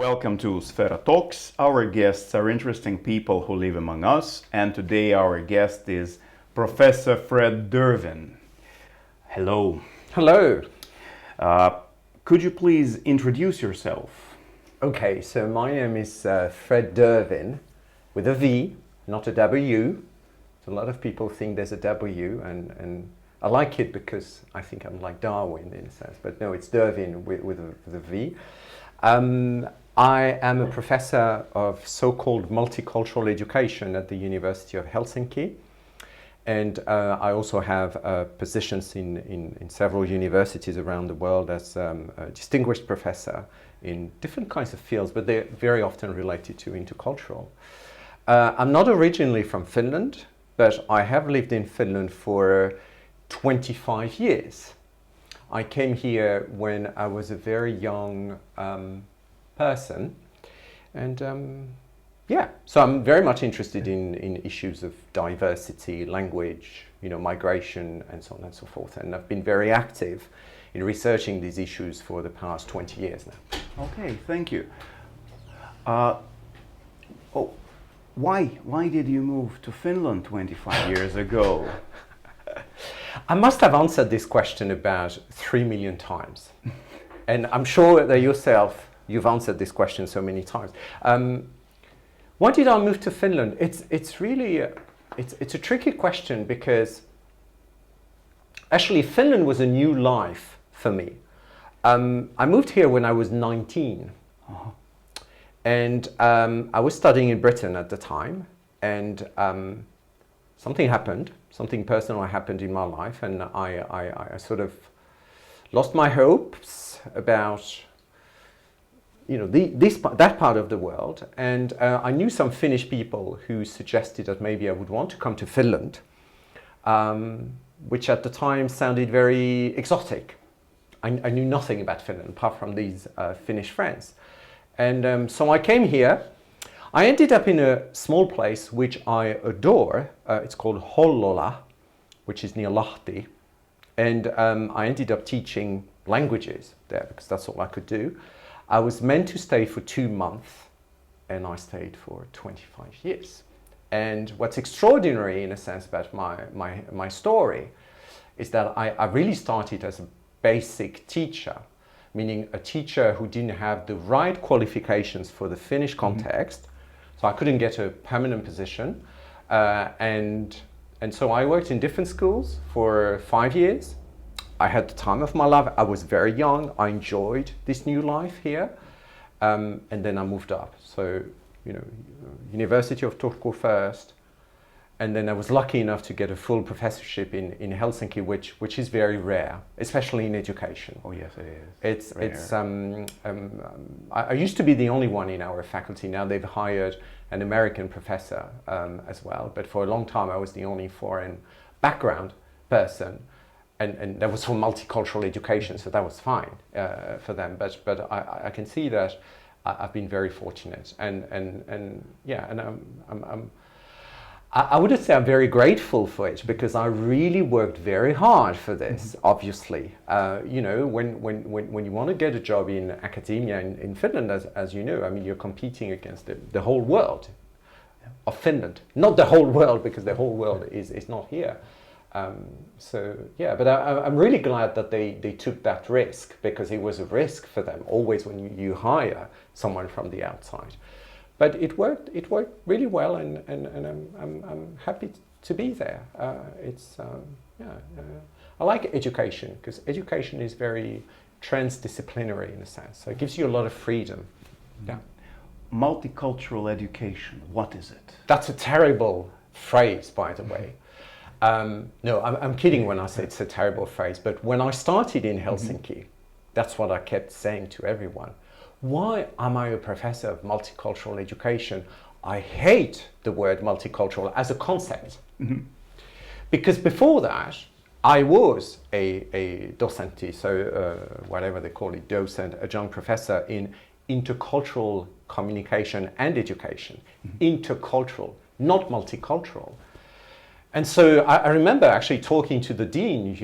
Welcome to Sfera Talks. Our guests are interesting people who live among us, and today our guest is Professor Fred Dervin. Hello. Hello. Could you please introduce yourself? Okay, so my name is Fred Dervin, with a V, not a W. A lot of people think there's a W, and I like it because I think I'm like Darwin in a sense, but no, it's Dervin with a V. I am a professor of so-called multicultural education at the University of Helsinki, and I also have positions in several universities around the world as a distinguished professor in different kinds of fields, but they're very often related to intercultural. I'm not originally from Finland, but I have lived in Finland for 25 years. I came here when I was a very young person, and so I'm very much interested in issues of diversity, language, migration, and so on and so forth. And I've been very active in researching these issues for the past 20 years now. Okay, thank you. Why did you move to Finland 25 years ago? I must have answered this question about 3 million times. And I'm sure that yourself, you've answered this question so many times. Why did I move to Finland? It's really, it's a tricky question because actually Finland was a new life for me. I moved here when I was 19. Uh-huh. And I was studying in Britain at the time, and something happened, something personal happened in my life, and I sort of lost my hopes about that part of the world, and I knew some Finnish people who suggested that maybe I would want to come to Finland, which at the time sounded very exotic. I knew nothing about Finland apart from these Finnish friends. And so I came here. I ended up in a small place which I adore. It's called Hollola, which is near Lahti. And I ended up teaching languages there because that's all I could do. I was meant to stay for 2 months, and I stayed for 25 years. And what's extraordinary in a sense about my story is that I really started as a basic teacher, meaning a teacher who didn't have the right qualifications for the Finnish context. So I couldn't get a permanent position. And so I worked in different schools for 5 years. I had the time of my life. I was very young. I enjoyed this new life here. And then I moved up. So, University of Turku first. And then I was lucky enough to get a full professorship in Helsinki, which is very rare, especially in education. Oh yes, it is. I used to be the only one in our faculty. Now they've hired an American professor as well. But for a long time, I was the only foreign background person, and that was for multicultural education, so that was fine for them. But I can see that I've been very fortunate, I wouldn't say I'm very grateful for it because I really worked very hard for this, obviously. When you want to get a job in academia in Finland, as you know, I mean, you're competing against the whole world of Finland. Not the whole world, because the whole world is not here. But I'm really glad that they took that risk, because it was a risk for them always when you hire someone from the outside. But it worked really well, and I'm happy to be there. I like education because education is very transdisciplinary in a sense. So it gives you a lot of freedom. Yeah. Multicultural education, what is it? That's a terrible phrase, by the way. No, I'm kidding when I say it's a terrible phrase. But when I started in Helsinki, that's what I kept saying to everyone. Why am I a professor of multicultural education? I hate the word multicultural as a concept. Mm-hmm. Because before that, I was a docenti, so whatever they call it, docent, adjunct professor in intercultural communication and education. Mm-hmm. Intercultural, not multicultural. And so I remember actually talking to the dean,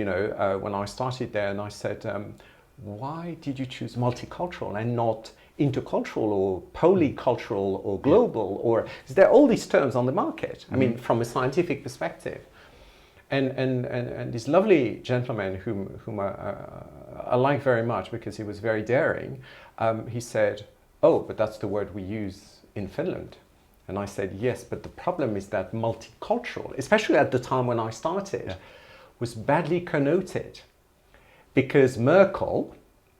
when I started there, and I said, why did you choose multicultural and not intercultural or polycultural or global, or there are all these terms on the market. I mean, from a scientific perspective. And this lovely gentleman whom I like very much because he was very daring, he said, "Oh, but that's the word we use in Finland." And I said, "Yes, but the problem is that multicultural, especially at the time when I started, was badly connoted because Merkel,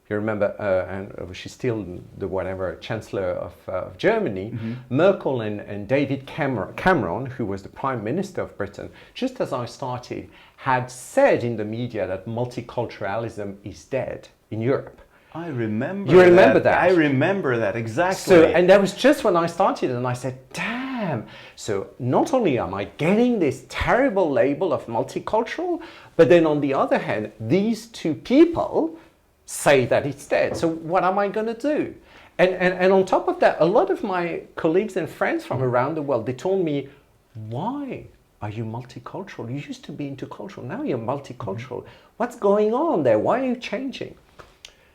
you remember, and she's still the whatever chancellor of Germany, Merkel and David Cameron, who was the prime minister of Britain, just as I started, had said in the media that multiculturalism is dead in Europe. I remember. You remember that? I remember that exactly. So, and that was just when I started, and I said, "Damn!" So not only am I getting this terrible label of multicultural, but then on the other hand, these two people say that it's dead. So what am I going to do? And on top of that, a lot of my colleagues and friends from around the world, they told me, "Why are you multicultural? You used to be intercultural. Now you're multicultural. What's going on there? Why are you changing?"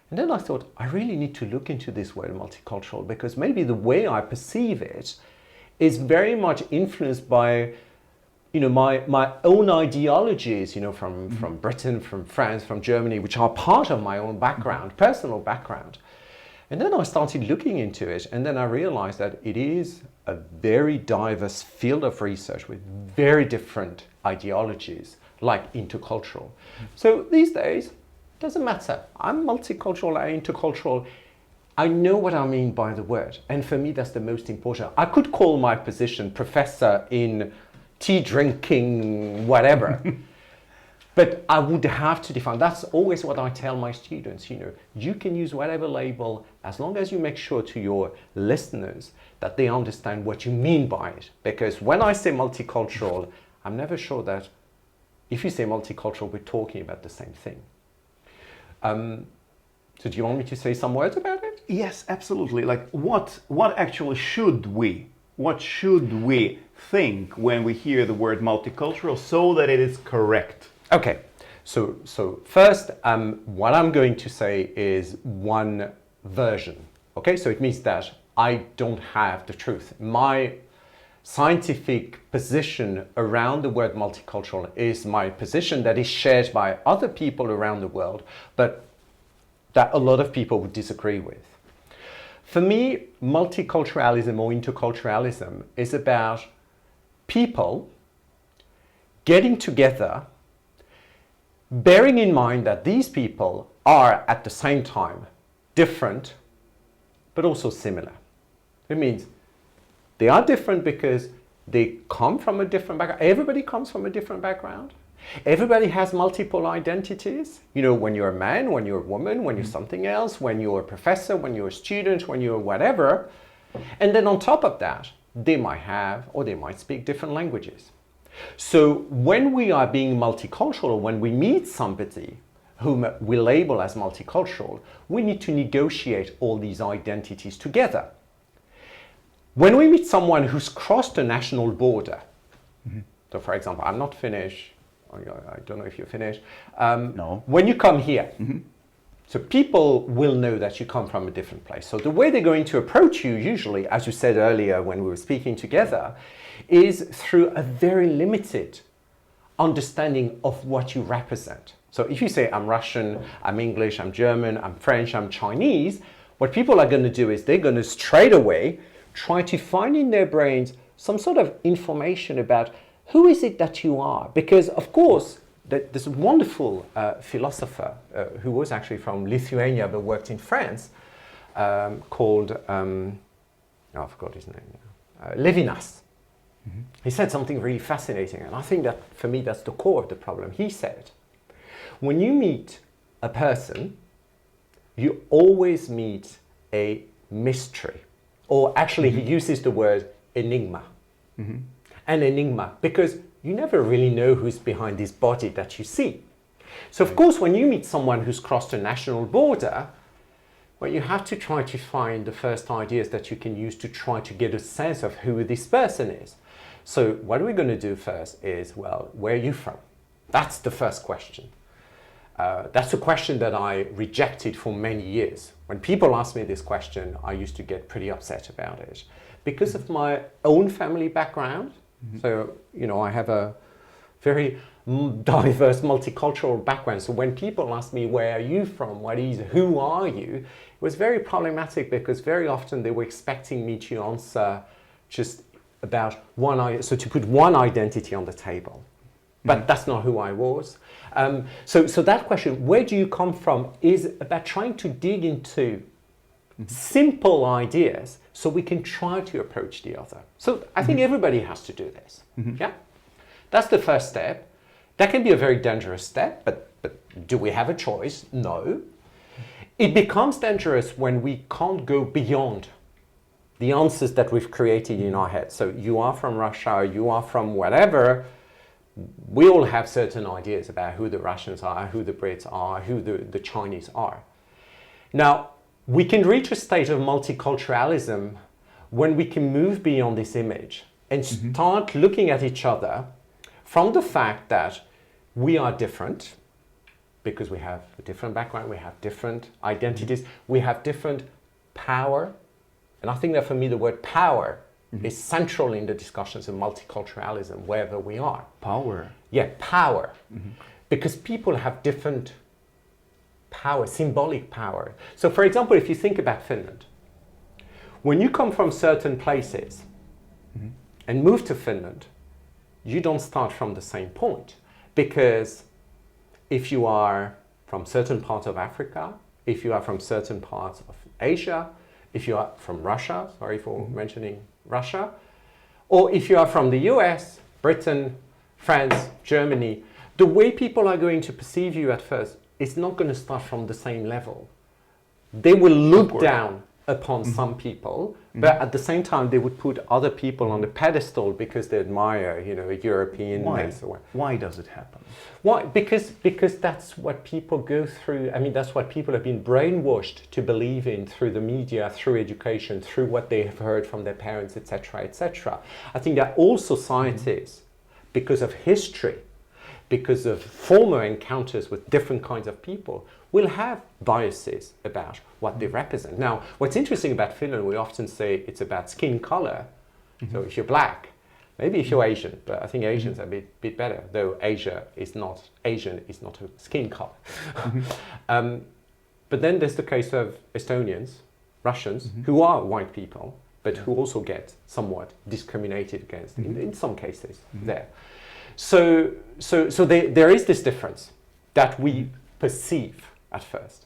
And then I thought, I really need to look into this word multicultural because maybe the way I perceive it is very much influenced by, my own ideologies, from Britain, from France, from Germany, which are part of my own background, personal background. And then I started looking into it, and then I realized that it is a very diverse field of research with very different ideologies, like intercultural. So these days, doesn't matter. I'm multicultural, I'm intercultural. I know what I mean by the word. And for me, that's the most important. I could call my position professor in tea drinking, whatever. But I would have to define. That's always what I tell my students. You can use whatever label as long as you make sure to your listeners that they understand what you mean by it. Because when I say multicultural, I'm never sure that if you say multicultural, we're talking about the same thing. So do you want me to say some words about it? Yes, absolutely. Like what actually should we think when we hear the word multicultural so that it is correct? Okay, so first, what I'm going to say is one version. Okay, so it means that I don't have the truth. My scientific position around the word multicultural is my position that is shared by other people around the world, but that a lot of people would disagree with. For me, multiculturalism or interculturalism is about people getting together, bearing in mind that these people are at the same time different, but also similar. It means they are different because they come from a different background. Everybody comes from a different background. Everybody has multiple identities. When you're a man, when you're a woman, when you're something else, when you're a professor, when you're a student, when you're whatever. And then on top of that, they might have or they might speak different languages. So when we are being multicultural, when we meet somebody whom we label as multicultural, we need to negotiate all these identities together. When we meet someone who's crossed a national border, so for example, I'm not Finnish, I don't know if you're Finnish. No. When you come here, so people will know that you come from a different place. So the way they're going to approach you usually, as you said earlier when we were speaking together, is through a very limited understanding of what you represent. So if you say I'm Russian, I'm English, I'm German, I'm French, I'm Chinese, what people are going to do is they're going to straight away try to find in their brains some sort of information about who is it that you are. Because of course, this wonderful philosopher who was actually from Lithuania but worked in France called, I forgot his name now, Levinas. He said something really fascinating, and I think that for me that's the core of the problem. He said, when you meet a person, you always meet a mystery. Or actually he uses the word enigma. An enigma, because you never really know who's behind this body that you see. So of course, when you meet someone who's crossed a national border, well, you have to try to find the first ideas that you can use to try to get a sense of who this person is. So what we're going to do first is, well, where are you from? That's the first question. That's a question that I rejected for many years. When people ask me this question, I used to get pretty upset about it because of my own family background. So, you know, I have a very diverse multicultural background. So when people ask me, where are you from? Who are you? It was very problematic because very often they were expecting me to answer just about so to put one identity on the table. But that's not who I was. So that question, where do you come from, is about trying to dig into simple ideas so we can try to approach the other. So I think everybody has to do this. Yeah, that's the first step. That can be a very dangerous step, but do we have a choice? No. It becomes dangerous when we can't go beyond the answers that we've created in our head. So you are from Russia, you are from whatever. We all have certain ideas about who the Russians are, who the Brits are, who the Chinese are. Now, we can reach a state of multiculturalism when we can move beyond this image and start looking at each other from the fact that we are different because we have a different background, we have different identities, we have different power. And I think that for me, the word power is central in the discussions of multiculturalism, wherever we are. Power? Yeah, power. Because people have different power, symbolic power. So for example, if you think about Finland, when you come from certain places and move to Finland, you don't start from the same point. Because if you are from certain parts of Africa, if you are from certain parts of Asia, if you are from Russia, sorry for mentioning Russia, or if you are from the US, Britain, France, Germany, the way people are going to perceive you at first is not going to start from the same level. They will look down upon some people, but at the same time they would put other people on the pedestal because they admire, you know, a European. Why? Why does it happen? Why? Because that's what people go through. I mean, that's what people have been brainwashed to believe in through the media, through education, through what they have heard from their parents, etc., etc. I think that all societies, because of history, because of former encounters with different kinds of people, will have biases about what they represent. Now, what's interesting about Finland, we often say it's about skin color. So if you're black, maybe if you're Asian, but I think Asians are a bit better, though Asian is not a skin color. But then there's the case of Estonians, Russians, who are white people, but who also get somewhat discriminated against in some cases there. So there is this difference that we perceive at first.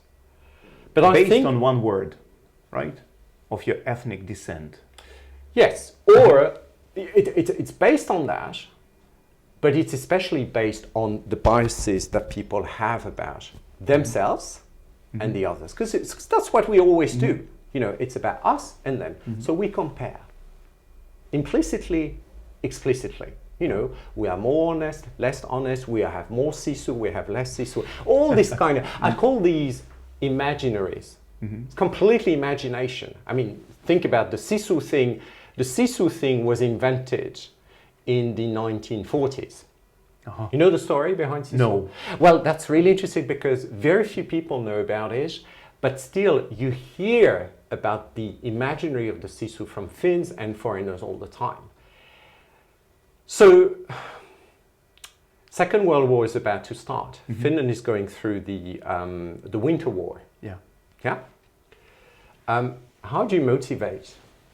But based I think on one word, right? Of your ethnic descent. Yes, or it's based on that, but it's especially based on the biases that people have about themselves and the others. Because that's what we always do. You know, it's about us and them. So we compare implicitly, explicitly. You know, we are more honest, less honest, we have more Sisu, we have less Sisu. All this kind of, I call these imaginaries. It's completely imagination. I mean, think about the Sisu thing. The Sisu thing was invented in the 1940s. You know the story behind Sisu? No. Well, that's really interesting because very few people know about it, but still you hear about the imaginary of the Sisu from Finns and foreigners all the time. So, Second World War is about to start. Finland is going through the Winter War. Yeah. How do you motivate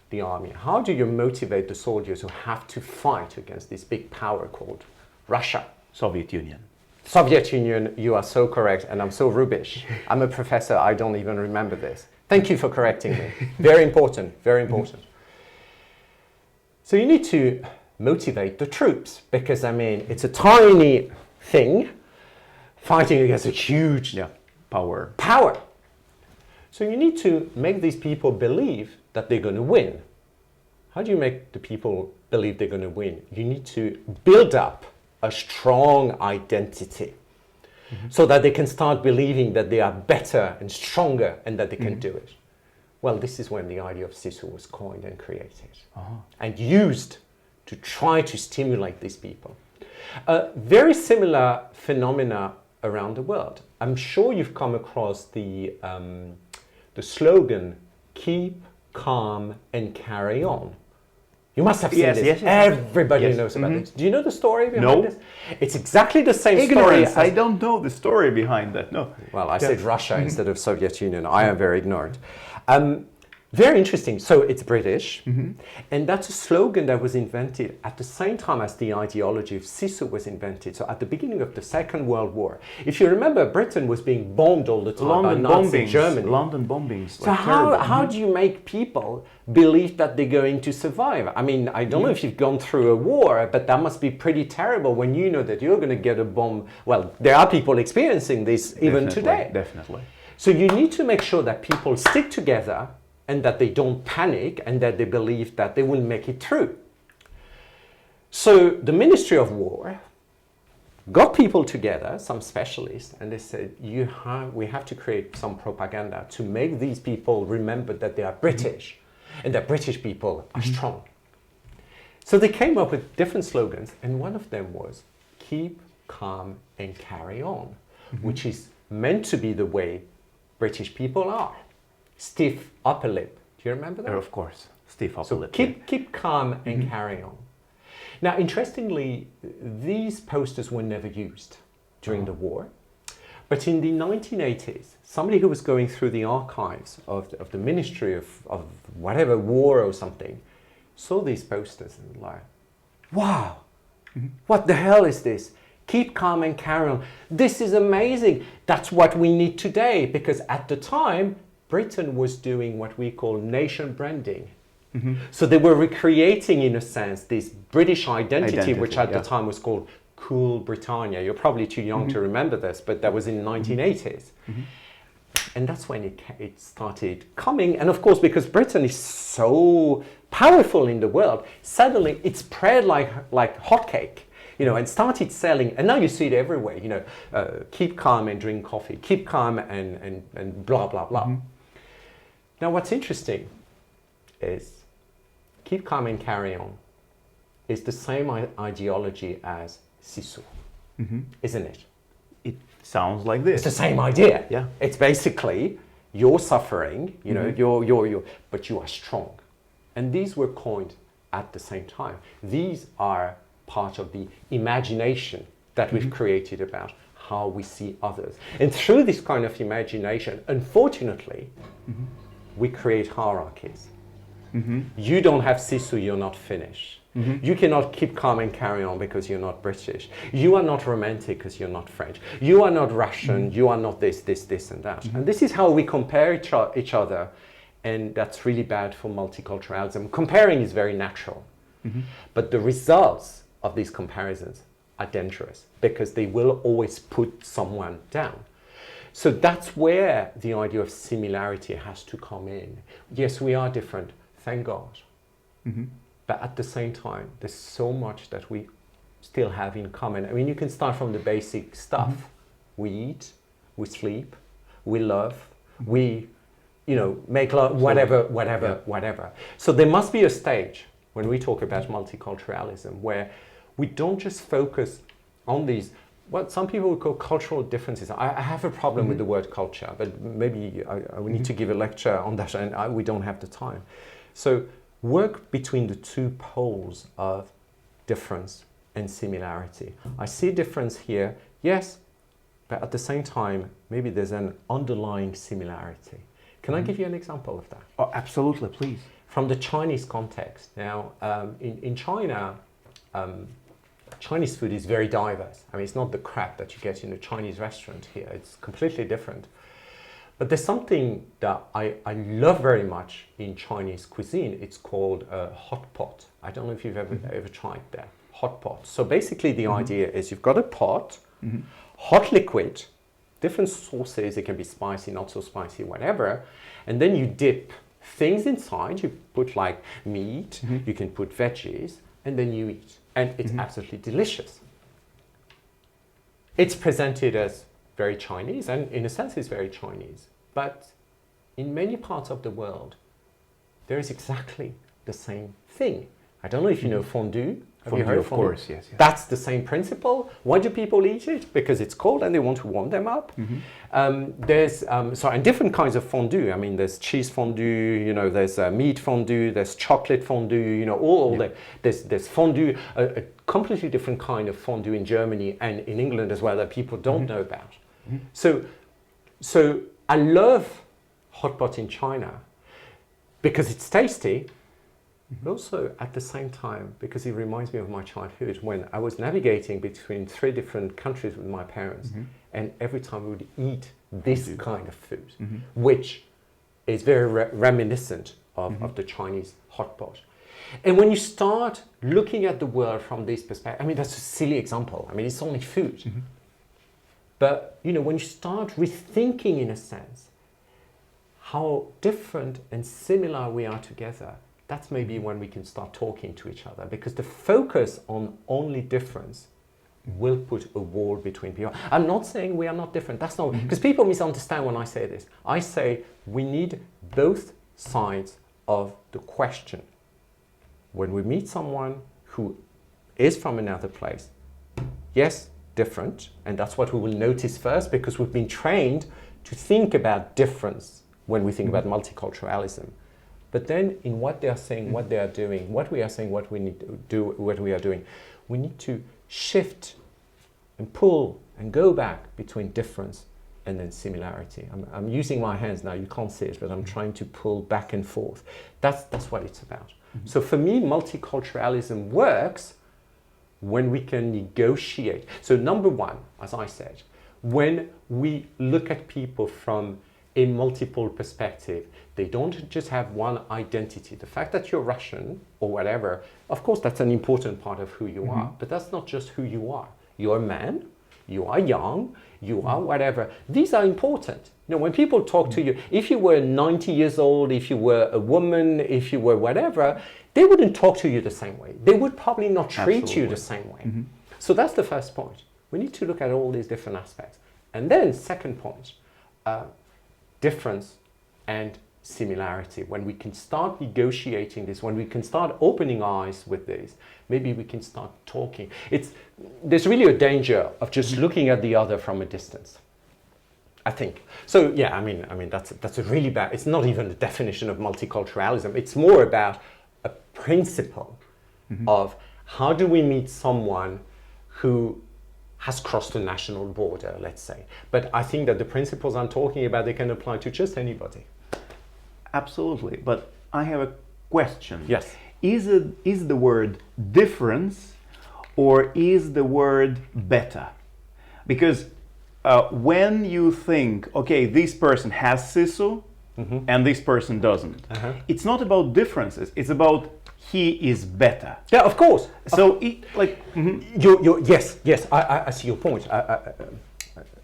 the army? How do you motivate the soldiers who have to fight against this big power called Russia? Soviet Union. Soviet Union, you are so correct, and I'm so rubbish. I'm a professor, I don't even remember this. Thank you for correcting me. Very important, very important. So you need to motivate the troops, because I mean, it's a tiny thing fighting against a huge power. So you need to make these people believe that they're going to win. How do you make the people believe they're going to win? You need to build up a strong identity so that they can start believing that they are better and stronger and that they can do it. Well, this is when the idea of Sisu was coined and created and used to try to stimulate these people. Very similar phenomena around the world. I'm sure you've come across the slogan, keep calm and carry on. You must have seen this. Yes. Everybody knows about this. Do you know the story behind this? It's exactly the same Ignorance. story. I don't know the story behind that. No. Well, I said Russia instead of Soviet Union. I am very ignorant. Very interesting. So it's British, and that's a slogan that was invented at the same time as the ideology of Sisu was invented. So at the beginning of the Second World War, if you remember, Britain was being bombed all the time by Nazi Germany. London bombings. So how do you make people believe that they're going to survive? I mean, I don't know if you've gone through a war, but that must be pretty terrible when you know that you're going to get a bomb. Well, there are people experiencing this even today. Definitely. So you need to make sure that people stick together and that they don't panic and that they believe that they will make it through. So the Ministry of War got people together, some specialists, and they said, we have to create some propaganda to make these people remember that they are British and that British people are strong. So they came up with different slogans, and one of them was, keep calm and carry on, which is meant to be the way British people are. Stiff upper lip. Do you remember that? Of course. Stiff upper lip. Keep calm and carry on. Now, interestingly, these posters were never used during the war. But in the 1980s, somebody who was going through the archives of the Ministry of whatever war or something saw these posters and was like, wow, what the hell is this? Keep calm and carry on. This is amazing. That's what we need today, because at the time, Britain was doing what we call nation branding. So they were recreating, in a sense, this British identity which at the time was called Cool Britannia. You're probably too young to remember this, but that was in the 1980s. And that's when it started coming. And of course, because Britain is so powerful in the world, suddenly it spread like hotcake. And started selling, and now you see it everywhere, keep calm and drink coffee, keep calm and blah, blah, blah. Now, what's interesting is keep calm and carry on is the same ideology as Sisu, isn't it? It sounds like this. It's the same idea. Yeah. It's basically you're suffering, but you are strong. And these were coined at the same time. These are part of the imagination that we've created about how we see others. And through this kind of imagination, unfortunately, we create hierarchies. You don't have Sisu, you're not Finnish. You cannot keep calm and carry on because you're not British. You are not romantic because you're not French. You are not Russian, you are not this, and that. And this is how we compare each other, and that's really bad for multiculturalism. Comparing is very natural, but the results of these comparisons are dangerous because they will always put someone down. So that's where the idea of similarity has to come in. Yes, we are different, thank God. But at the same time, there's so much that we still have in common. I mean, you can start from the basic stuff. We eat, we sleep, we love, we, make love, whatever. So there must be a stage when we talk about multiculturalism where we don't just focus on these, what some people would call cultural differences. I have a problem with the word culture, but maybe I will need to give a lecture on that, and we don't have the time. So work between the two poles of difference and similarity. I see a difference here, yes, but at the same time, maybe there's an underlying similarity. Can I give you an example of that? Oh, absolutely, please. From the Chinese context. Now, in China, Chinese food is very diverse. I mean, it's not the crap that you get in a Chinese restaurant here. It's completely different. But there's something that I love very much in Chinese cuisine. It's called a hot pot. I don't know if you've ever tried that. Hot pot. So basically the idea is you've got a pot, hot liquid, different sauces. It can be spicy, not so spicy, whatever. And then you dip things inside. You put like meat, you can put veggies, and then you eat. And it's absolutely delicious. It's presented as very Chinese, and in a sense it's very Chinese. But in many parts of the world, there is exactly the same thing. I don't know if you know fondue. Have you Fondue, heard of fondue? course, yes, yes. That's the same principle. Why do people eat it? Because it's cold and they want to warm them up. There's and different kinds of fondue. I mean, there's cheese fondue, you know, there's meat fondue, there's chocolate fondue, you know, there's fondue, a completely different kind of fondue in Germany and in England as well that people don't know about. So I love hot pot in China because it's tasty, but also at the same time because it reminds me of my childhood when I was navigating between 3 different countries with my parents, and every time we would eat this kind of food, which is very reminiscent of the Chinese hot pot. And when you start looking at the world from this perspective, I mean, that's a silly example. I mean, it's only food. But, you know, when you start rethinking, in a sense, how different and similar we are together, that's maybe when we can start talking to each other, because the focus on only difference will put a wall between people. I'm not saying we are not different. That's not, because people misunderstand when I say this. I say we need both sides of the question. When we meet someone who is from another place, yes, different, and that's what we will notice first, because we've been trained to think about difference when we think about multiculturalism. But then in what they are saying, what they are doing, what we are saying, what we need to do, what we are doing, we need to shift and pull and go back between difference and then similarity. I'm using my hands now, you can't see it, but I'm trying to pull back and forth. That's what it's about. So for me, multiculturalism works when we can negotiate. So number one, as I said, when we look at people from a multiple perspective, they don't just have one identity. The fact that you're Russian or whatever, of course, that's an important part of who you are, but that's not just who you are. You're a man, you are young, you are whatever. These are important. You know, when people talk to you, if you were 90 years old, if you were a woman, if you were whatever, they wouldn't talk to you the same way. They would probably not treat you the same way. So that's the first point. We need to look at all these different aspects. And then second point, difference and similarity. When we can start negotiating this, when we can start opening eyes with this, maybe we can start talking. There's really a danger of just looking at the other from a distance, I think. So yeah, I mean that's a really bad, it's not even the definition of multiculturalism. It's more about a principle of how do we meet someone who has crossed a national border, let's say. But I think that the principles I'm talking about, they can apply to just anybody. Absolutely, but I have a question. Yes. Is the word difference or is the word better? Because when you think, okay, this person has Sisu and this person doesn't, it's not about differences, it's about he is better. Yeah, of course. So, yes, I see your point.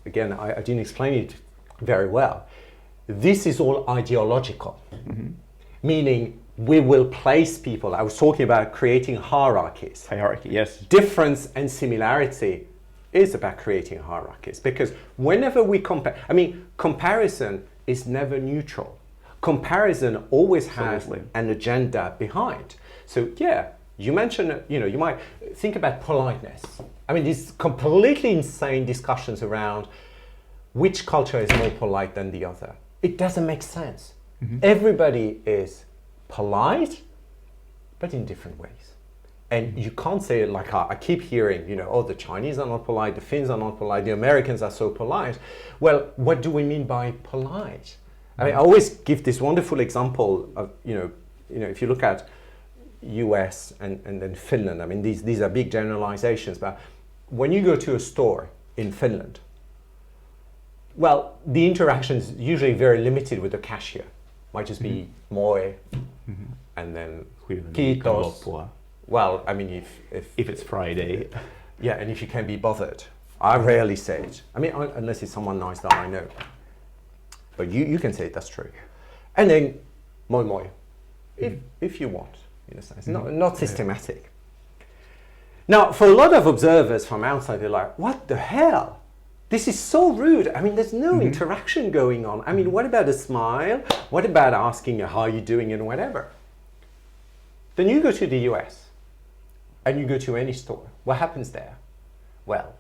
Again, I didn't explain it very well. This is all ideological, meaning we will place people. I was talking about creating hierarchies. Hierarchy, yes. Difference and similarity is about creating hierarchies, because whenever we compare, I mean, comparison is never neutral. Comparison always has an agenda behind. So yeah, you mentioned, you know, you might think about politeness. I mean, these completely insane discussions around which culture is more polite than the other. It doesn't make sense. Everybody is polite, but in different ways. And you can't say it like I keep hearing, you know, oh, the Chinese are not polite, the Finns are not polite, the Americans are so polite. Well, what do we mean by polite? I mean, I always give this wonderful example of, you know, if you look at US and then Finland, I mean, these are big generalizations, but when you go to a store in Finland, well, the interaction is usually very limited with the cashier. Might just be moi, and then kiitos. Well, I mean, if it's Friday. Yeah, and if you can be bothered. I rarely say it. I mean, unless it's someone nice that I know. But you can say it, that's true. And then moi moi, if you want, in a sense. Not systematic. Now, for a lot of observers from outside, they're like, what the hell? This is so rude. I mean, there's no interaction going on. I mean, what about a smile? What about asking how you're doing and whatever? Then you go to the US and you go to any store, what happens there? Well,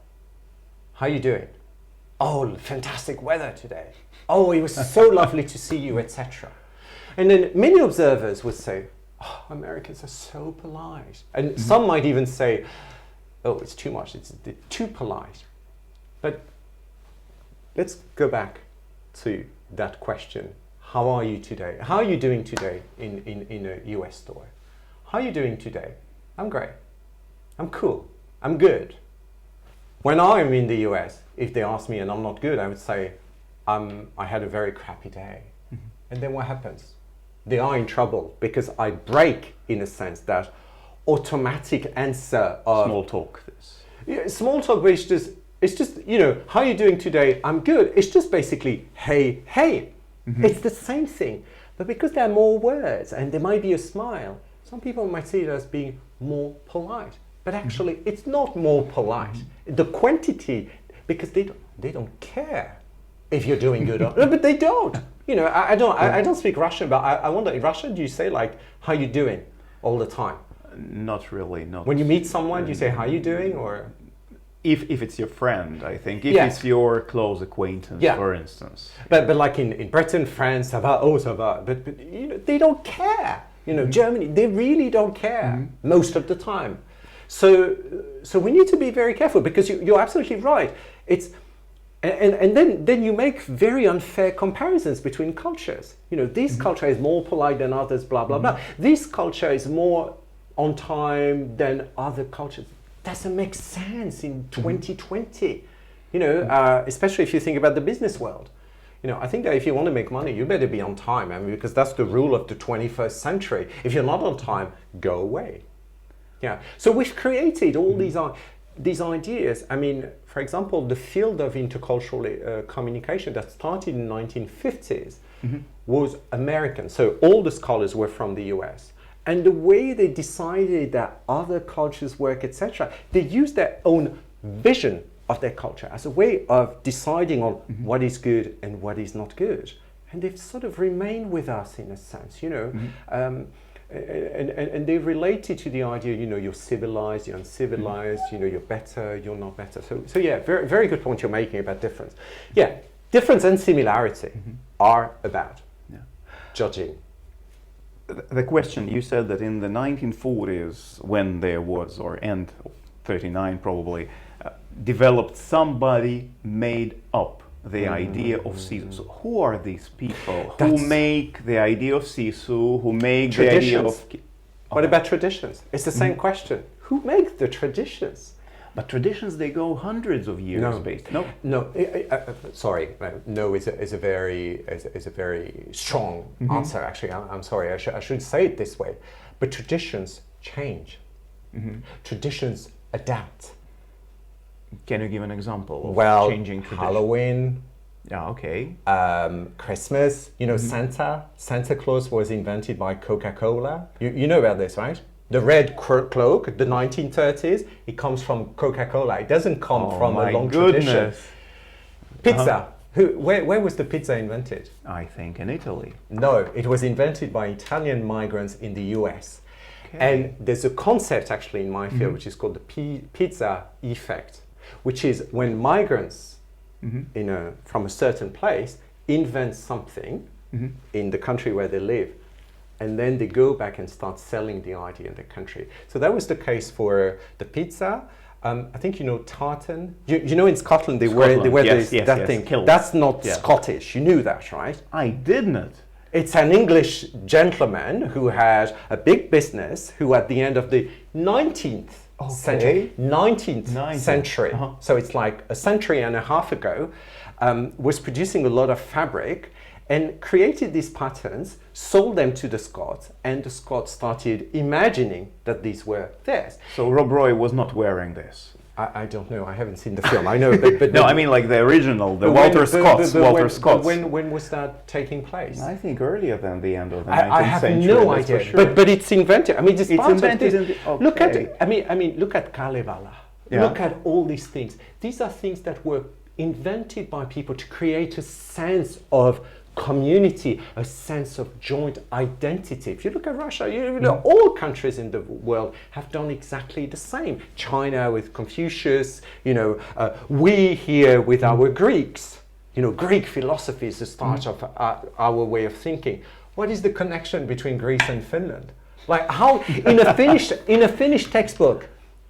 how are you doing? Oh, fantastic weather today. Oh, it was so lovely to see you, etc. And then many observers would say, oh, Americans are so polite. And some might even say, oh, it's too much, it's too polite. But let's go back to that question. How are you today? How are you doing today in a US store? How are you doing today? I'm great. I'm cool. I'm good. When I'm in the US, if they ask me and I'm not good, I would say, I had a very crappy day. And then what happens? They are in trouble because I break, in a sense, that automatic answer of... Small talk, this. Yeah, small talk, but it's just, you know, how are you doing today? I'm good. It's just basically, hey, hey. It's the same thing. But because there are more words and there might be a smile, some people might see it as being more polite. But actually, it's not more polite. The quantity, because they don't care if you're doing good or no, but they don't. You know, I don't speak Russian, but I wonder, in Russian, do you say like, how you doing all the time? Not really, not. When you meet someone, do you say, how you doing, or? If it's your friend, I think. If it's your close acquaintance, for instance. But like in Britain, France, ça va, oh, ça va. But you know, they don't care. You know, Germany, they really don't care most of the time. So we need to be very careful, because you're absolutely right. It's and then you make very unfair comparisons between cultures. You know, this culture is more polite than others, blah blah blah. This culture is more on time than other cultures. Doesn't make sense in 2020. You know, especially if you think about the business world. You know, I think that if you want to make money, you better be on time. I mean, because that's the rule of the 21st century. If you're not on time, go away. Yeah. So we've created all these ideas. I mean, for example, the field of intercultural communication that started in the 1950s was American. So all the scholars were from the US. And the way they decided that other cultures work, etc., they used their own vision of their culture as a way of deciding on what is good and what is not good. And they've sort of remained with us in a sense, you know. And they related to the idea, you know, you're civilized, you're uncivilized, you know, you're better, you're not better. So yeah, very, very good point you're making about difference. Yeah, difference and similarity are about judging. The question, you said that in the 1940s, when there was, or end of 39 probably, developed somebody made up the idea of Sisu. So who are these people who make the idea of Sisu, who make the idea of... What about traditions? It's the same question. Who makes the traditions? But traditions, they go hundreds of years based. No. Sorry. No is a very strong answer. Actually, I'm sorry. I should say it this way. But traditions change. Traditions adapt. Can you give an example of changing tradition? Halloween. Yeah, okay. Christmas. You know, Santa Claus was invented by Coca-Cola. You know about this, right? The red cloak, the 1930s, it comes from Coca-Cola. It doesn't come from a long tradition. Pizza. Where was the pizza invented? I think in Italy. No, it was invented by Italian migrants in the US. Okay. And there's a concept actually in my field which is called the pizza effect, which is when migrants from a certain place invent something in the country where they live, and then they go back and start selling the idea in the country. So that was the case for the pizza. I think you know tartan. You know in Scotland they wear that thing. Kilts. That's not Scottish. You knew that, right? I didn't. It's an English gentleman who had a big business who at the end of the 19th century, so it's like a century and a half ago, was producing a lot of fabric and created these patterns, sold them to the Scots, and the Scots started imagining that these were theirs. So Rob Roy was not wearing this? I don't know, I haven't seen the film, I know, but no, I mean like the original, Walter Scott's. When was that taking place? I think earlier than the end of the 19th century. I have no idea, sure. but it's invented. I mean, it's invented. Look at it. I mean, look at Kalevala. Yeah. Look at all these things. These are things that were invented by people to create a sense of community, a sense of joint identity. If you look at Russia, you know, all countries in the world have done exactly the same. China with Confucius, you know, we here with our Greeks. You know, Greek philosophy is the start of our way of thinking. What is the connection between Greece and Finland? Like how, in a Finnish textbook,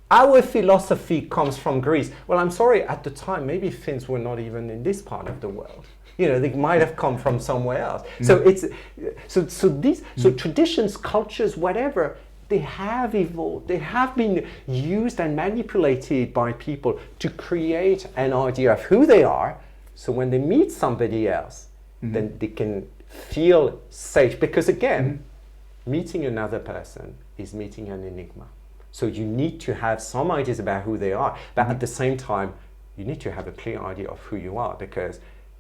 our philosophy comes from Greece. Well, I'm sorry, at the time, maybe Finns were not even in this part of the world. You know, they might have come from somewhere else. So it's so traditions, cultures, whatever, they have evolved. They have been used and manipulated by people to create an idea of who they are. So when they meet somebody else, then they can feel safe. Because again, meeting another person is meeting an enigma. So you need to have some ideas about who they are, but at the same time, you need to have a clear idea of who you are, because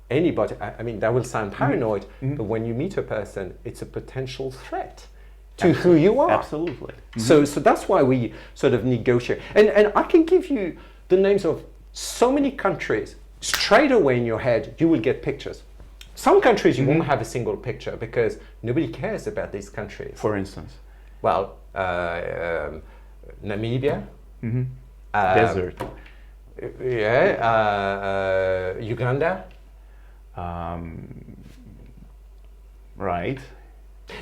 anybody, I mean, that will sound paranoid, but when you meet a person, it's a potential threat to who you are. Absolutely. So that's why we sort of negotiate. And I can give you the names of so many countries. Straight away in your head, you will get pictures. Some countries you won't have a single picture because nobody cares about these countries. For instance? Well, Namibia. Desert. Yeah. Uganda. Right.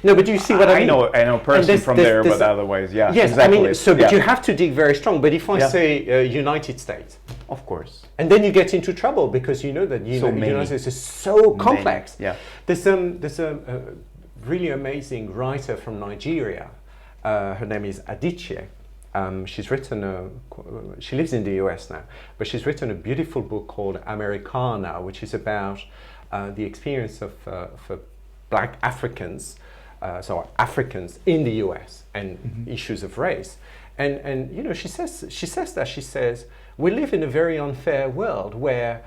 No, but you see what I mean? I know a person from there, but otherwise, yeah. Yes, exactly. I mean, so but you have to dig very strong. But if I Yeah. say United States, Of course. and then you get into trouble because you know that United States is so complex. Yeah. There's a really amazing writer from Nigeria. Her name is Adichie. She's written she lives in the US now, but she's written a beautiful book called Americana, which is about the experience of Black Africans, so Africans in the US, and issues of race. And you know, she says we live in a very unfair world where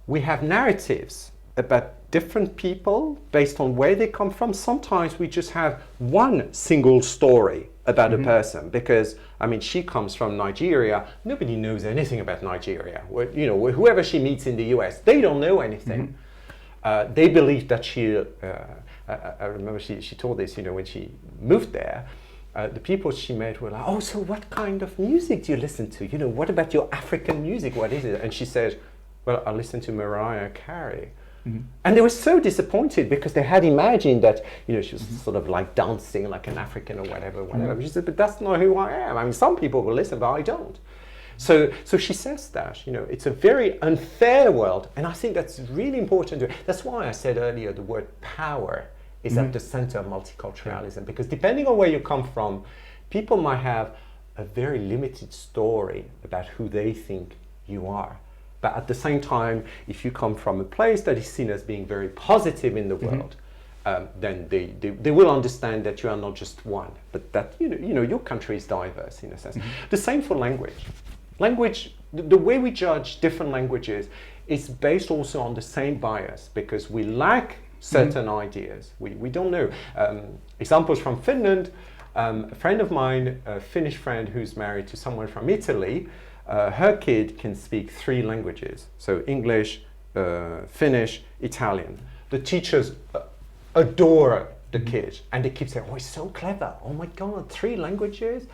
we have narratives about different people based on where they come from. Sometimes we just have one single story about a person, because I mean, she comes from Nigeria. Nobody knows anything about Nigeria. You know, whoever she meets in the US, they don't know anything. They believe that she. I remember she told this. You know, when she moved there, the people she met were like, "Oh, so what kind of music do you listen to? You know, what about your African music? What is it?" And she said, "Well, I listen to Mariah Carey." And they were so disappointed because they had imagined that, you know, she was sort of like dancing like an African or whatever. She said, but that's not who I am. I mean, some people will listen, but I don't. So she says that, you know, it's a very unfair world. And I think that's really important. That's why I said earlier the word power is at the center of multiculturalism. Because depending on where you come from, people might have a very limited story about who they think you are. But at the same time, if you come from a place that is seen as being very positive in the world, then they will understand that you are not just one, but that you know your country is diverse in a sense. The same for language. Language, the way we judge different languages is based also on the same bias, because we lack certain ideas. We don't know. Examples from Finland. A friend of mine, a Finnish friend who's married to someone from Italy. Her kid can speak 3 languages, so English, Finnish, Italian. The teachers adore the kid, and they keep saying, "Oh, he's so clever! Oh my God, 3 languages!"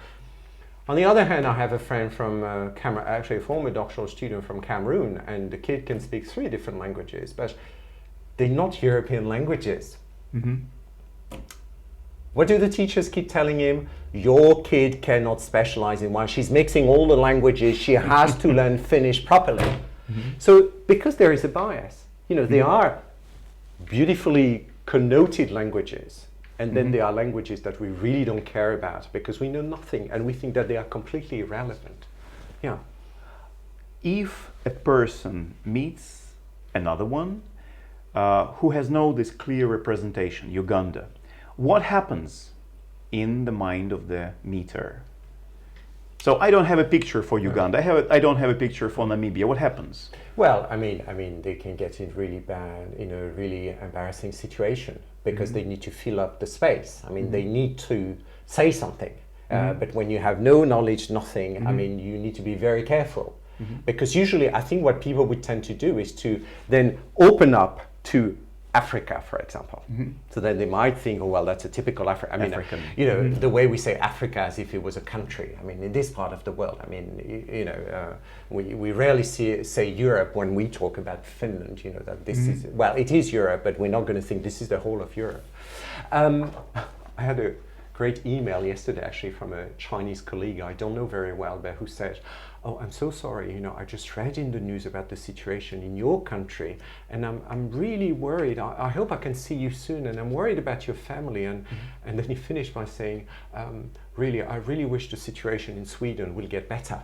On the other hand, I have a friend from Cameroon, actually a former doctoral student from Cameroon, and the kid can speak 3 different languages, but they're not European languages. What do the teachers keep telling him? Your kid cannot specialize in one. She's mixing all the languages. She has to learn Finnish properly. So because there is a bias, you know, they are beautifully connoted languages. And then there are languages that we really don't care about because we know nothing and we think that they are completely irrelevant. Yeah. If a person meets another one who has no this clear representation, Uganda, what happens in the mind of the meter? So I don't have a picture for Uganda. I don't have a picture for Namibia. What happens? Well, I mean, they can get in really bad, in a really embarrassing situation because they need to fill up the space. I mean, they need to say something. But when you have no knowledge, nothing, I mean, you need to be very careful. Because usually I think what people would tend to do is to then open up to Africa, for example. So then they might think, oh, well, that's a typical African. African. You know, the way we say Africa as if it was a country. I mean, in this part of the world, I mean, you know, we rarely say Europe when we talk about Finland, you know, that this is, well, it is Europe, but we're not going to think this is the whole of Europe. I had a great email yesterday, actually, from a Chinese colleague I don't know very well, but who said, oh, I'm so sorry, you know, I just read in the news about the situation in your country, and I'm really worried. I hope I can see you soon, and I'm worried about your family. And then he finished by saying, really, I really wish the situation in Sweden will get better.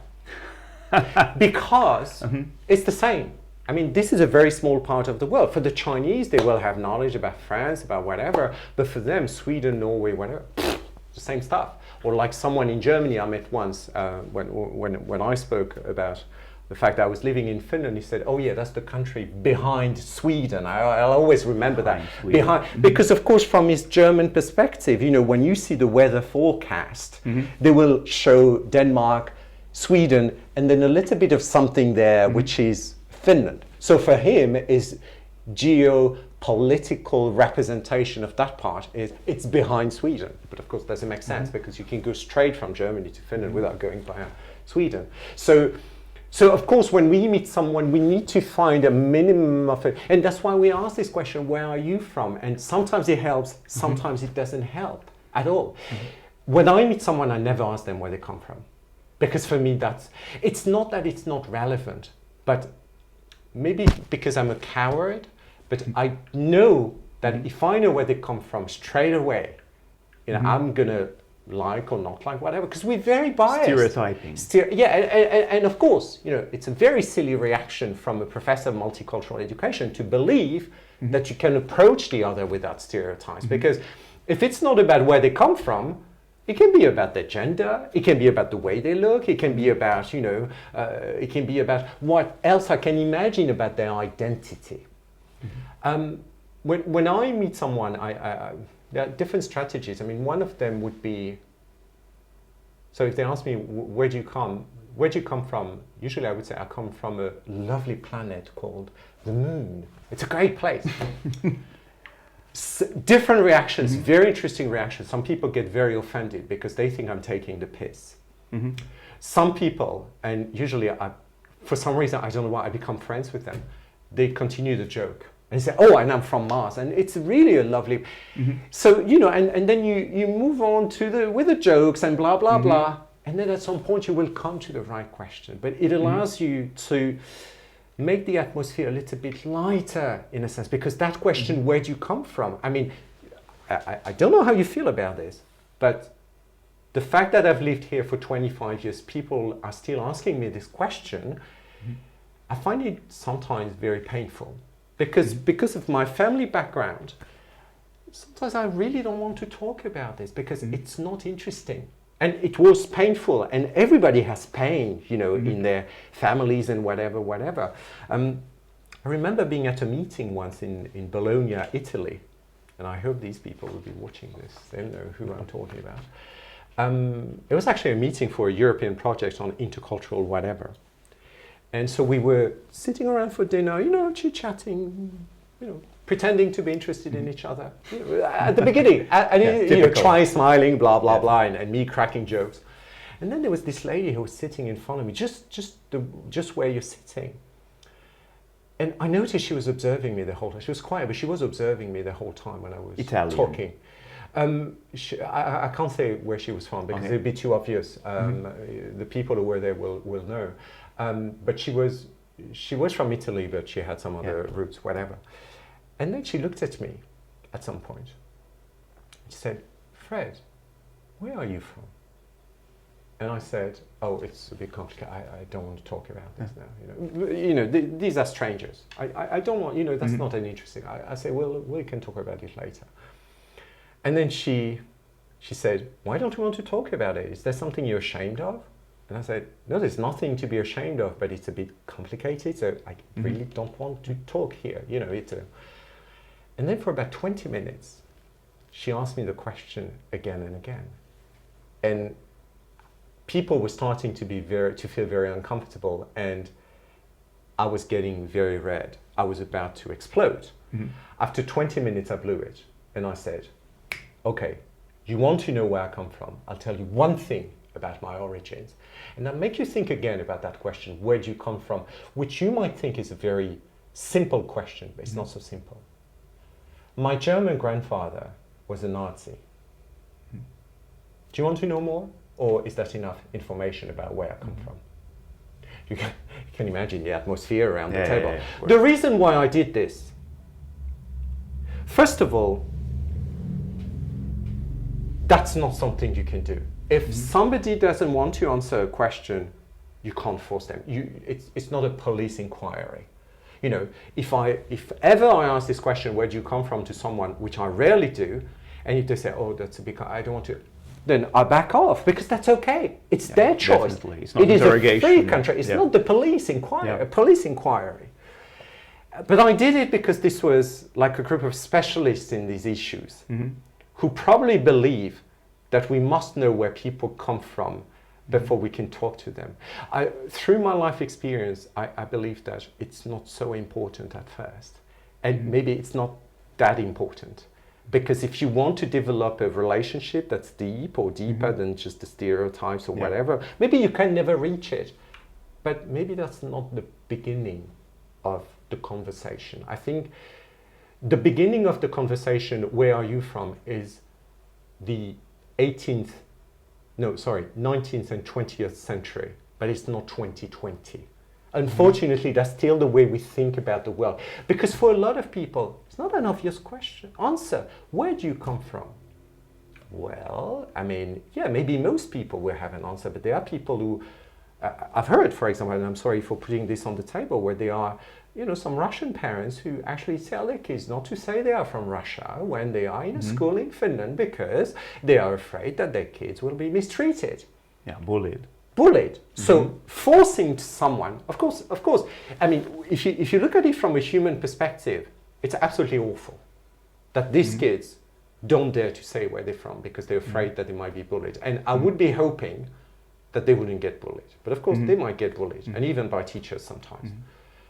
Because it's the same. I mean, this is a very small part of the world. For the Chinese, they will have knowledge about France, about whatever, but for them, Sweden, Norway, whatever, the same stuff. Or like someone in Germany I met once when I spoke about the fact that I was living in Finland, he said, oh yeah, that's the country behind Sweden. I'll always remember that. Because of course, from his German perspective, you know, when you see the weather forecast, they will show Denmark, Sweden, and then a little bit of something there, which is Finland. So for him is geopolitical representation of that part is it's behind Sweden. But of course doesn't make sense because you can go straight from Germany to Finland without going via Sweden. So of course when we meet someone we need to find a minimum of it, and that's why we ask this question, where are you from? And sometimes it helps, sometimes it doesn't help at all. When I meet someone I never ask them where they come from, because for me it's not that it's not relevant, but maybe because I'm a coward. But I know that if I know where they come from straight away, you know, I'm gonna like or not like whatever, because we're very biased. Stereotyping. And of course, you know, it's a very silly reaction from a professor of multicultural education to believe that you can approach the other without stereotypes. Because if it's not about where they come from, it can be about their gender, it can be about the way they look, it can be about, you know, it can be about what else I can imagine about their identity. When I meet someone, there are different strategies. I mean, one of them would be, so if they ask me, where do you come from? Usually I would say I come from a lovely planet called the moon. It's a great place. Different reactions, very interesting reactions. Some people get very offended because they think I'm taking the piss. Some people, and usually for some reason, I don't know why, I become friends with them. They continue the joke. And they say, oh, and I'm from Mars. And it's really a lovely... So, you know, and then you move on with the jokes and blah, blah, blah. And then at some point you will come to the right question. But it allows you to make the atmosphere a little bit lighter, in a sense. Because that question, where do you come from? I mean, I don't know how you feel about this, but the fact that I've lived here for 25 years, people are still asking me this question. I find it sometimes very painful. Because of my family background, sometimes I really don't want to talk about this because it's not interesting. And it was painful, and everybody has pain, you know, in their families and whatever. I remember being at a meeting once in Bologna, Italy, and I hope these people will be watching this. They'll know who I'm talking about. It was actually a meeting for a European project on intercultural whatever. And so we were sitting around for dinner, you know, chit-chatting, you know, pretending to be interested in each other. You know, at the beginning, and you know, try smiling, blah, blah, blah, and me cracking jokes. And then there was this lady who was sitting in front of me, just where you're sitting. And I noticed she was observing me the whole time. She was quiet, but she was observing me the whole time when I was talking. I can't say where she was from because it would be too obvious. The people who were there will know. But she was from Italy, but she had some other roots, whatever. And then she looked at me at some point. She said, Fred, where are you from? And I said, oh, it's a bit complicated. I don't want to talk about this now. You know, these are strangers. I don't want, you know, that's not an interesting. I say, well, we can talk about it later. And then she said, why don't you want to talk about it? Is there something you're ashamed of? And I said, no, there's nothing to be ashamed of, but it's a bit complicated, so I really don't want to talk here. You know, And then for about 20 minutes, she asked me the question again and again. And people were starting to feel very uncomfortable, and I was getting very red. I was about to explode. After 20 minutes, I blew it. And I said, okay, you want to know where I come from? I'll tell you one thing about my origins. And I'll make you think again about that question, where do you come from? Which you might think is a very simple question, but it's not so simple. My German grandfather was a Nazi. Do you want to know more? Or is that enough information about where I come from? You can imagine the atmosphere around the table. The reason why I did this, first of all, that's not something you can do. If somebody doesn't want to answer a question, you can't force them. It's not a police inquiry. You know, if ever I ask this question, where do you come from, to someone, which I rarely do, and if they say, oh, that's a big, I don't want to, then I back off, because that's okay. It's their choice. Definitely. It's not it is a free yeah. country. It's not the police inquiry, a police inquiry. But I did it because this was like a group of specialists in these issues who probably believe that we must know where people come from before we can talk to them. Through my life experience, I believe that it's not so important at first. And maybe it's not that important. Because if you want to develop a relationship that's deep or deeper than just the stereotypes or whatever, maybe you can never reach it. But maybe that's not the beginning of the conversation. I think the beginning of the conversation, where are you from, is the 19th and 20th century, but it's not 2020. Unfortunately, that's still the way we think about the world. Because for a lot of people, it's not an obvious answer. Where do you come from? Well, I mean, yeah, maybe most people will have an answer, but there are people who, I've heard, for example, and I'm sorry for putting this on the table, where there are, you know, some Russian parents who actually tell their kids not to say they are from Russia when they are in a school in Finland, because they are afraid that their kids will be mistreated. Yeah, bullied. So forcing someone, of course, I mean, if you look at it from a human perspective, it's absolutely awful that these kids don't dare to say where they're from because they're afraid that they might be bullied. And I would be hoping that they wouldn't get bullied. But of course, they might get bullied, and even by teachers sometimes.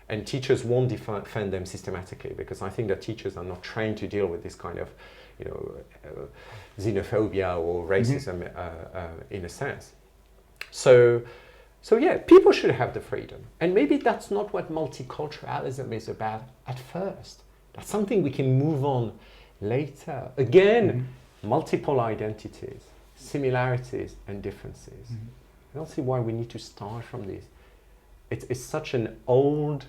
And teachers won't defend them systematically, because I think that teachers are not trained to deal with this kind of, you know, xenophobia or racism in a sense. So yeah, people should have the freedom. And maybe that's not what multiculturalism is about at first. That's something we can move on later. Again, multiple identities, similarities and differences. I don't see why we need to start from this. It's such an old...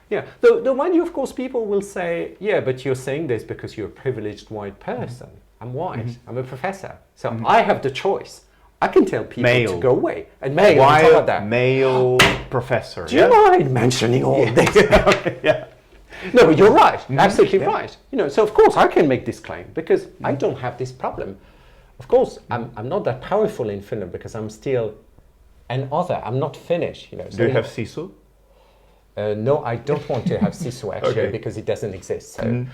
Yeah, the one, of course, people will say, yeah, but you're saying this because you're a privileged white person. I'm white, I'm a professor. So I have the choice. I can tell people to go away. And male, on top of that. Male professor. Do you mind mentioning all this? No, but you're right. Absolutely right. You know, so of course I can make this claim because I don't have this problem. Of course, I'm not that powerful in Finland because I'm still an other. I'm not Finnish. You know. So do you have Sisu? No, I don't want to have Sisu actually because it doesn't exist. So,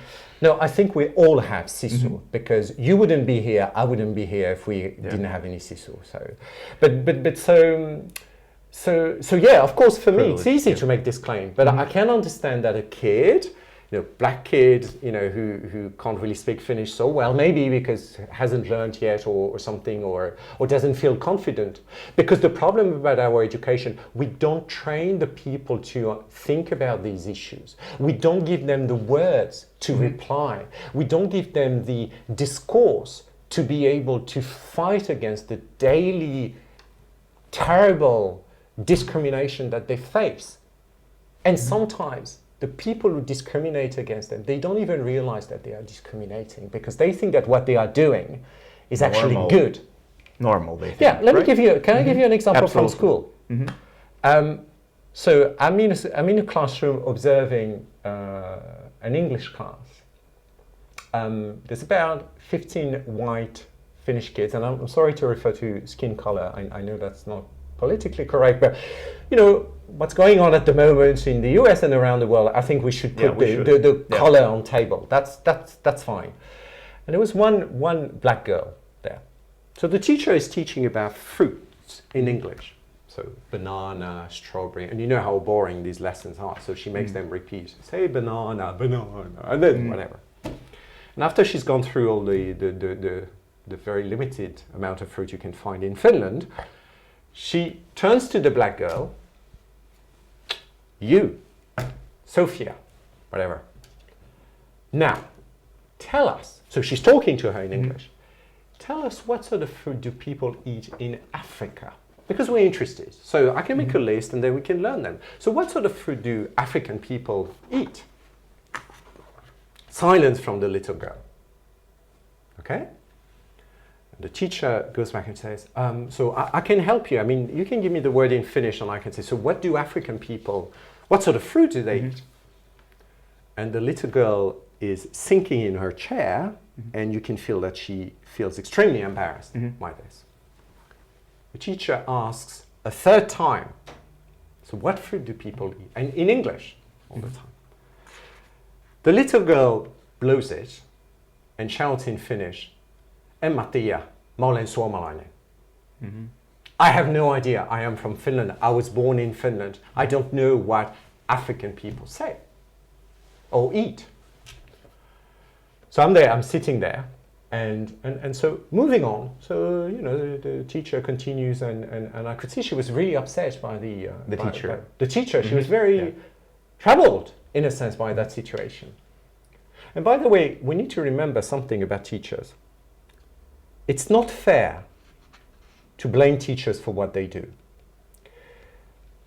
no, I think we all have Sisu because you wouldn't be here, I wouldn't be here if we didn't have any Sisu. So, so yeah, of course, for me it's easy to make this claim, but I can understand that a kid, you know, black kid, you know, who can't really speak Finnish so well, maybe because hasn't learned yet or something, or doesn't feel confident. Because the problem about our education, we don't train the people to think about these issues. We don't give them the words to reply. We don't give them the discourse to be able to fight against the daily terrible discrimination that they face. And sometimes the people who discriminate against them, they don't even realize that they are discriminating because they think that what they are doing is actually good. Normal, they think. Yeah, let me give you, can I give you an example from school? So I'm in a classroom observing an English class. There's about 15 white Finnish kids, and I'm sorry to refer to skin color. I know that's not politically correct, but you know what's going on at the moment in the US and around the world. I think we should put the color on table. That's fine. And there was one black girl there. So the teacher is teaching about fruits in English. So banana, strawberry, and you know how boring these lessons are. So she makes them repeat, say banana, banana, and then whatever. And after she's gone through all the very limited amount of fruit you can find in Finland, she turns to the black girl, you, Sophia, whatever. Now, tell us, so she's talking to her in English, tell us what sort of food do people eat in Africa? Because we're interested. So I can make a list and then we can learn them. So what sort of food do African people eat? Silence from the little girl. Okay? The teacher goes back and says, so I can help you. I mean, you can give me the word in Finnish and I can say, so what do African people, what sort of fruit do they eat? And the little girl is sinking in her chair and you can feel that she feels extremely embarrassed by this. The teacher asks a third time, so what fruit do people eat? And in English all the time. The little girl blows it and shouts in Finnish, en mä tiedä, mä olen suomalainen. I have no idea. I am from Finland. I was born in Finland. I don't know what African people say or eat. So I'm there, I'm sitting there, and so moving on. So, you know, the teacher continues, and I could see she was really upset by the teacher. The teacher, she was very troubled, in a sense, by that situation. And by the way, we need to remember something about teachers. It's not fair to blame teachers for what they do.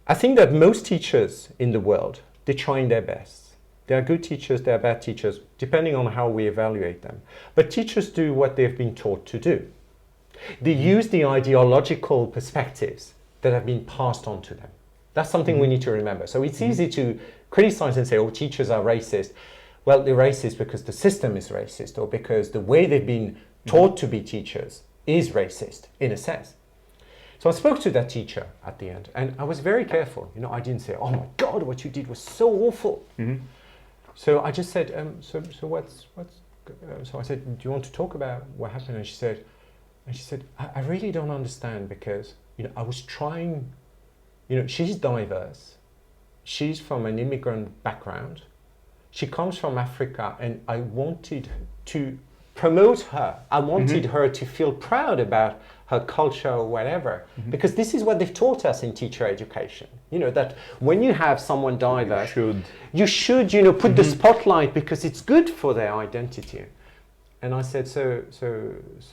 I think that most teachers in the world, they're trying their best. There are good teachers, there are bad teachers, depending on how we evaluate them. But teachers do what they've been taught to do. They use the ideological perspectives that have been passed on to them. That's something we need to remember. So it's easy to criticize and say, oh, teachers are racist. Well, they're racist because the system is racist, or because the way they've been taught to be teachers is racist, in a sense. So I spoke to that teacher at the end, and I was very careful. You know, I didn't say, oh my God, what you did was so awful. So I just said, so I said, do you want to talk about what happened? And she said, I really don't understand, because, you know, I was trying, you know, she's diverse. She's from an immigrant background. She comes from Africa, and I wanted to promote her. I wanted her to feel proud about her culture or whatever, because this is what they've taught us in teacher education. You know, that when you have someone diverse, you should, you know, put the spotlight, because it's good for their identity. And I said, so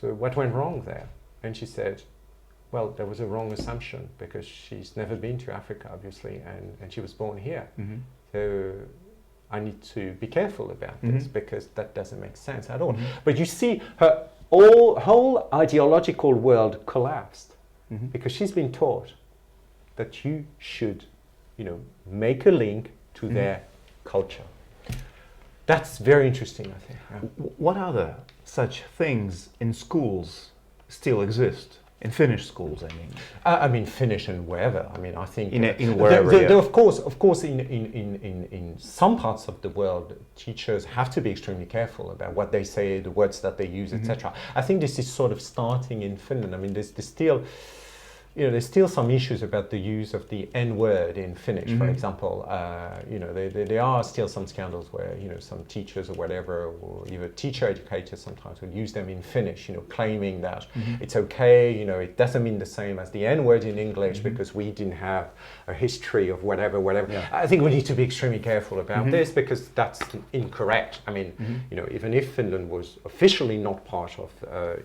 what went wrong there? And she said, well, there was a wrong assumption, because she's never been to Africa, obviously, and she was born here. So I need to be careful about this, because that doesn't make sense at all. But you see, her whole ideological world collapsed, because she's been taught that you should, you know, make a link to their culture. That's very interesting, I think. Yeah. What other such things in schools still exist? In Finnish schools, I mean. Finnish and wherever. I mean, I think in wherever. Of course, in some parts of the world, teachers have to be extremely careful about what they say, the words that they use, etc. I think this is sort of starting in Finland. I mean, there's still, you know, there's still some issues about the use of the N word in Finnish, for example. You know, there are still some scandals where, you know, some teachers or whatever, or even teacher educators sometimes would use them in Finnish, you know, claiming that it's okay, you know, it doesn't mean the same as the N word in English, because we didn't have a history of whatever. Yeah. I think we need to be extremely careful about this, because that's incorrect. I mean, you know, even if Finland was officially not part of,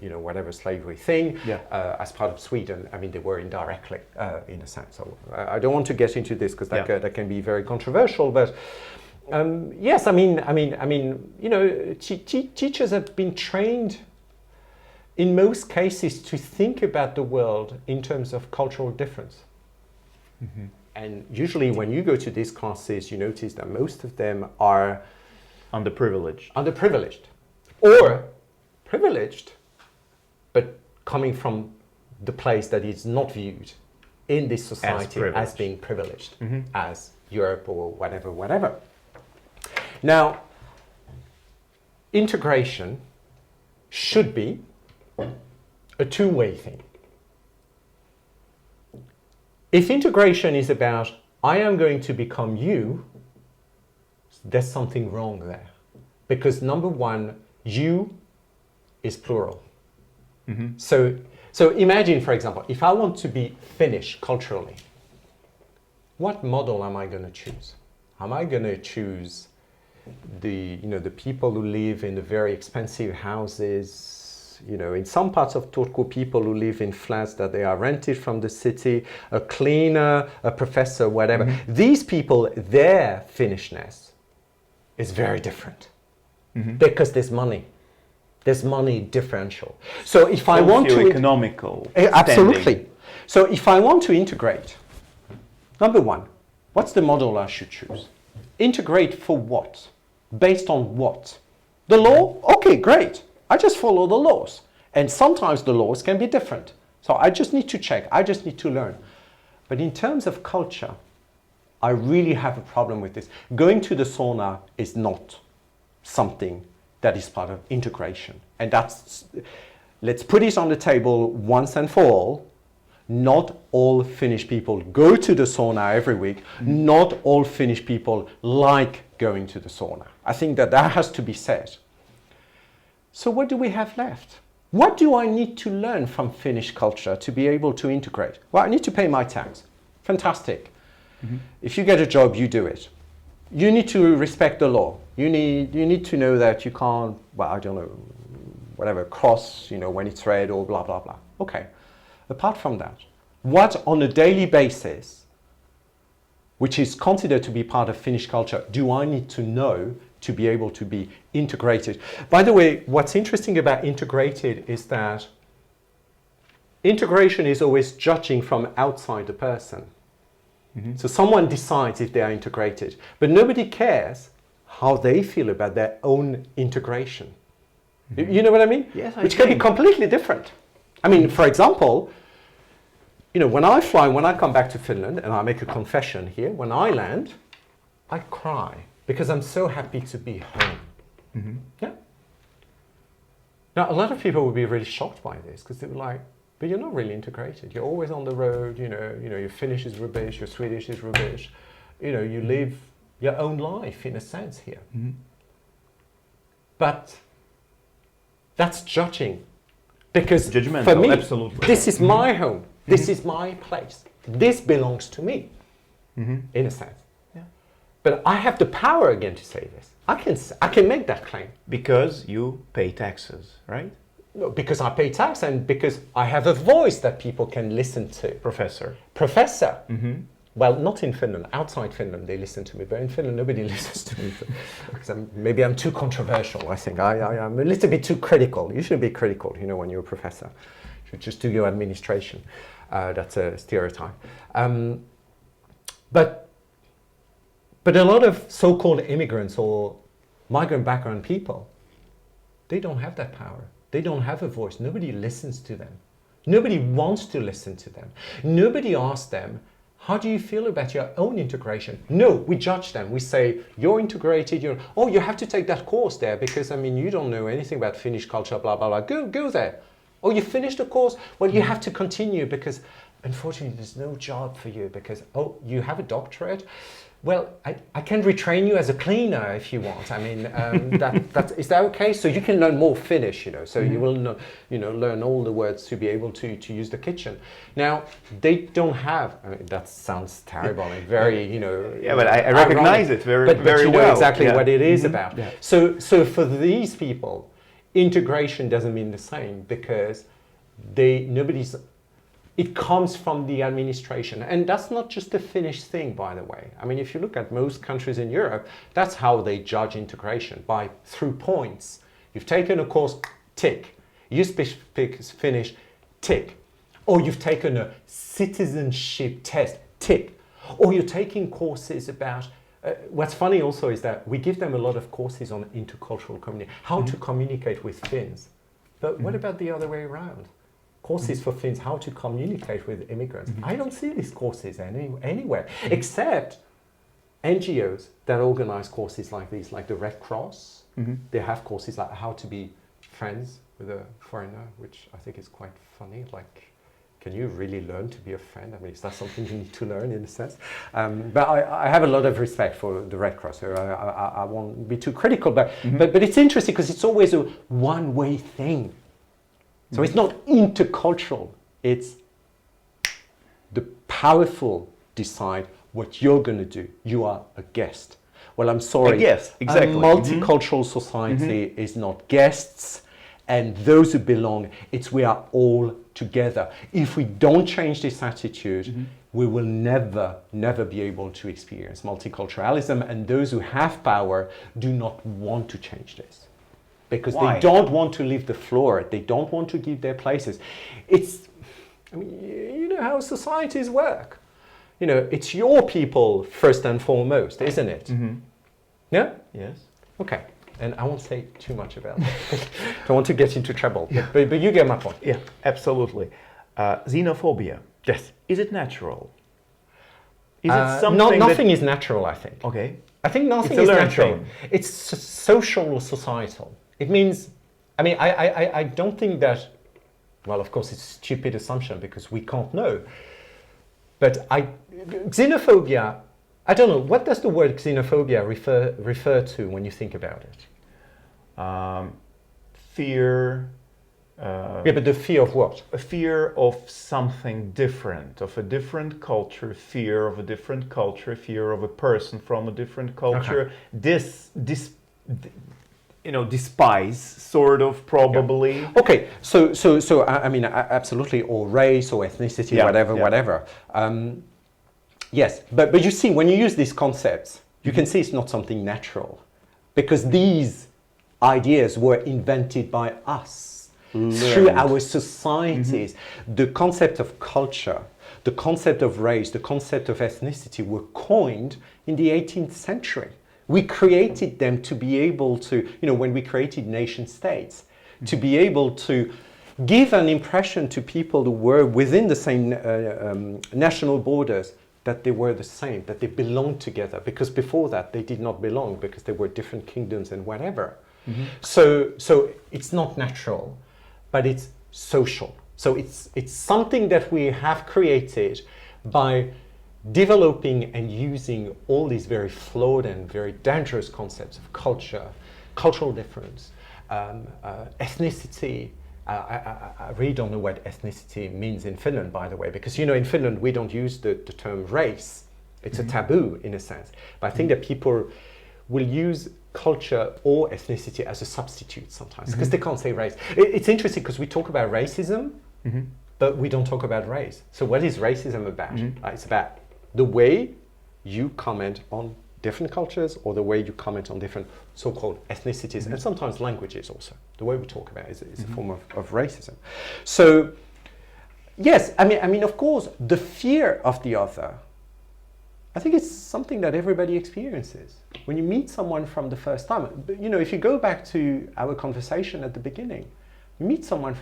you know, whatever slavery thing, as part of Sweden, I mean, they were indirectly, in a sense. So I don't want to get into this, because that can be very controversial. But yes, I mean, you know, teachers have been trained, in most cases, to think about the world in terms of cultural difference. And usually, when you go to these classes, you notice that most of them are underprivileged, or privileged, but coming from the place that is not viewed in this society as being privileged, as Europe or whatever. Now, integration should be a two-way thing. If integration is about, I am going to become you, there's something wrong there. Because number one, you is plural. Mm-hmm. So imagine, for example, if I want to be Finnish culturally, what model am I going to choose? Am I going to choose the people who live in the very expensive houses, in some parts of Turku, people who live in flats that they are rented from the city, a cleaner, a professor, whatever. Mm-hmm. These people, their Finnishness is very different. Mm-hmm. Because there's money. There's money differential. So if I want to... Economical. Absolutely. So if I want to integrate, number one, what's the model I should choose? Integrate for what? Based on what? The law? Okay, great. I just follow the laws. And sometimes the laws can be different. So I just need to check. I just need to learn. But in terms of culture, I really have a problem with this. Going to the sauna is not something that is part of integration. And that's, let's put it on the table once and for all. Not all Finnish people go to the sauna every week. Mm-hmm. Not all Finnish people like going to the sauna. I think that has to be said. So what do we have left? What do I need to learn from Finnish culture to be able to integrate? Well, I need to pay my tax. Fantastic. Mm-hmm. If you get a job, you do it. You need to respect the law. You need to know that you can't, well, I don't know, whatever, cross, when it's red or blah, blah, blah. Okay. Apart from that, what on a daily basis, which is considered to be part of Finnish culture, do I need to know to be able to be integrated? By the way, what's interesting about integrated is that integration is always judging from outside the person. Mm-hmm. So someone decides if they are integrated, but nobody cares how they feel about their own integration. Mm-hmm. You know what I mean? Yes, Which can be completely different. I mean, for example, when I come back to Finland, and I make a confession here, when I land, I cry because I'm so happy to be home. Mm-hmm. Yeah. Now, a lot of people would be really shocked by this because they were like, but you're not really integrated. You're always on the road, your Finnish is rubbish, your Swedish is rubbish. You live your own life in a sense here. Mm-hmm. But that's judging. Because for me, absolutely. This is my home. This mm-hmm. is my place. This belongs to me, mm-hmm. in a sense. Yeah. But I have the power again to say this. I can make that claim. Because you pay taxes, right? No, because I pay tax and because I have a voice that people can listen to. Professor. Mm-hmm. Well, not in Finland. Outside Finland, they listen to me. But in Finland, nobody listens to me. Because maybe I'm too controversial, I think. I'm a little bit too critical. You shouldn't be critical, when you're a professor. You should just do your administration. That's a stereotype. But a lot of so-called immigrants or migrant background people, they don't have that power. They don't have a voice. Nobody listens to them. Nobody wants to listen to them. Nobody asks them, how do you feel about your own integration? No, we judge them. We say, you're integrated. You have to take that course there because, you don't know anything about Finnish culture, blah, blah, blah. Go there. Oh, you finished the course? Well, you have to continue because, unfortunately, there's no job for you because, you have a doctorate? Well, I can retrain you as a cleaner if you want. Is that okay? So you can learn more Finnish, So mm-hmm. you will know, learn all the words to be able to use the kitchen. Now, they don't have, that sounds terrible and very, Yeah, but I recognize it very but you know well. Exactly what it is mm-hmm. about. Yeah. So for these people, integration doesn't mean the same because it comes from the administration. And that's not just a Finnish thing, by the way. If you look at most countries in Europe, that's how they judge integration, through points. You've taken a course, tick. You speak Finnish, tick. Or you've taken a citizenship test, tick. Or you're taking courses about, what's funny also is that we give them a lot of courses on intercultural community, how mm-hmm. to communicate with Finns. But what about the other way around? Courses for Finns, how to communicate with immigrants. Mm-hmm. I don't see these courses anywhere, mm-hmm. except NGOs that organize courses like these, like the Red Cross. Mm-hmm. They have courses like how to be friends with a foreigner, which I think is quite funny, like can you really learn to be a friend? I mean, is that something you need to learn in a sense? But I have a lot of respect for the Red Cross, so I won't be too critical, but it's interesting because it's always a one-way thing. So it's not intercultural, it's the powerful decide what you're going to do. You are a guest. Well, I'm sorry. A guest, exactly. A multicultural society is not guests, and those who belong, it's we are all together. If we don't change this attitude, we will never be able to experience multiculturalism, and those who have power do not want to change this. Because Why? they don't want to leave the floor, they don't want to give their places. I mean, you know how societies work. You know, it's your people first and foremost, isn't it? Yeah? Yes. Okay. And I won't say too much about it. Don't want to get into trouble. Yeah. But you get my point. Yeah, absolutely. Xenophobia. Yes. Is it natural? Is it something nothing is natural, I think. Okay. I think nothing It's is a learned natural. thing. It's social or societal. It means, I mean, I don't think that, well, of course, it's a stupid assumption because we can't know. But xenophobia, I don't know, what does the word xenophobia refer to when you think about it? Fear. Yeah, but the fear of what? A fear of something different, of a different culture, fear of a different culture, fear of a person from a different culture. Okay. Despise, sort of, probably. Yeah. Okay, so I mean, absolutely, or race or ethnicity, whatever. Yes, but you see, when you use these concepts, you can see it's not something natural, because these ideas were invented by us through our societies. The concept of culture, the concept of race, the concept of ethnicity were coined in the 18th century. We created them to be able to, when we created nation states, to be able to give an impression to people who were within the same national borders that they were the same, that they belonged together, because before that they did not belong because they were different kingdoms and whatever. So it's not natural, but it's social. So it's something that we have created by developing and using all these very flawed and very dangerous concepts of culture, cultural difference, ethnicity. I really don't know what ethnicity means in Finland, by the way, because in Finland we don't use the term race. It's a taboo in a sense. But I think that people will use culture or ethnicity as a substitute sometimes because they can't say race. It's interesting because we talk about racism, but we don't talk about race. So what is racism about? It's about the way you comment on different cultures or the way you comment on different so-called ethnicities and sometimes languages also. The way we talk about it is a form of racism. So yes, I mean, of course, the fear of the other, I think it's something that everybody experiences. When you meet someone from the first time, if you go back to our conversation at the beginning, you meet someone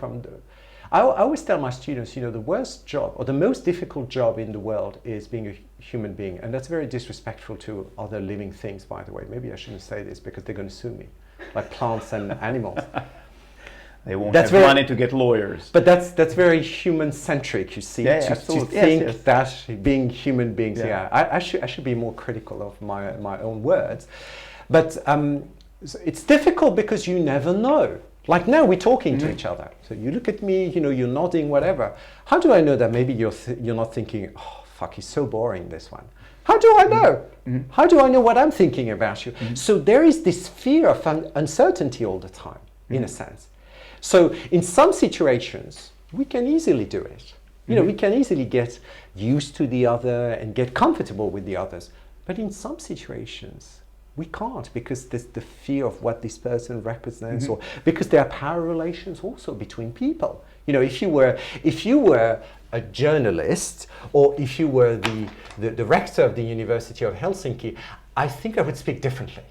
I always tell my students, the worst job or the most difficult job in the world is being a human being. And that's very disrespectful to other living things, by the way. Maybe I shouldn't say this because they're going to sue me, like plants and animals. They won't have money to get lawyers. But that's very human-centric, you see, to think that being human beings. I should be more critical of my own words. But it's difficult because you never know. Like now we're talking to each other. So you look at me, you're nodding, whatever. How do I know that maybe you're not thinking, oh, fuck, he's so boring, this one. How do I know? How do I know what I'm thinking about you? So there is this fear of uncertainty all the time, in a sense. So in some situations, we can easily do it. We can easily get used to the other and get comfortable with the others. But in some situations, we can't because there's the fear of what this person represents or because there are power relations also between people. If you were a journalist or if you were the rector of the University of Helsinki, I think I would speak differently.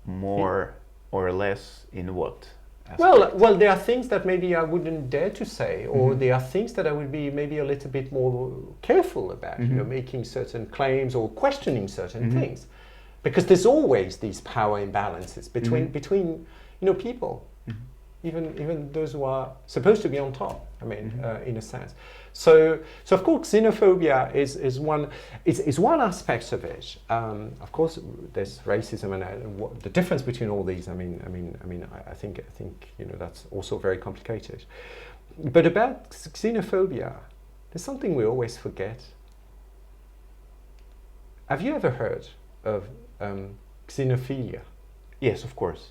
More or less in what aspect? Well, there are things that maybe I wouldn't dare to say, or there are things that I would be maybe a little bit more careful about, making certain claims or questioning certain things. Because there's always these power imbalances between people, even those who are supposed to be on top. I mean, in a sense. So of course, xenophobia is one aspect of it. Of course, there's racism, and the difference between all these. I think that's also very complicated. But about xenophobia, there's something we always forget. Have you ever heard of xenophilia? Yes, of course.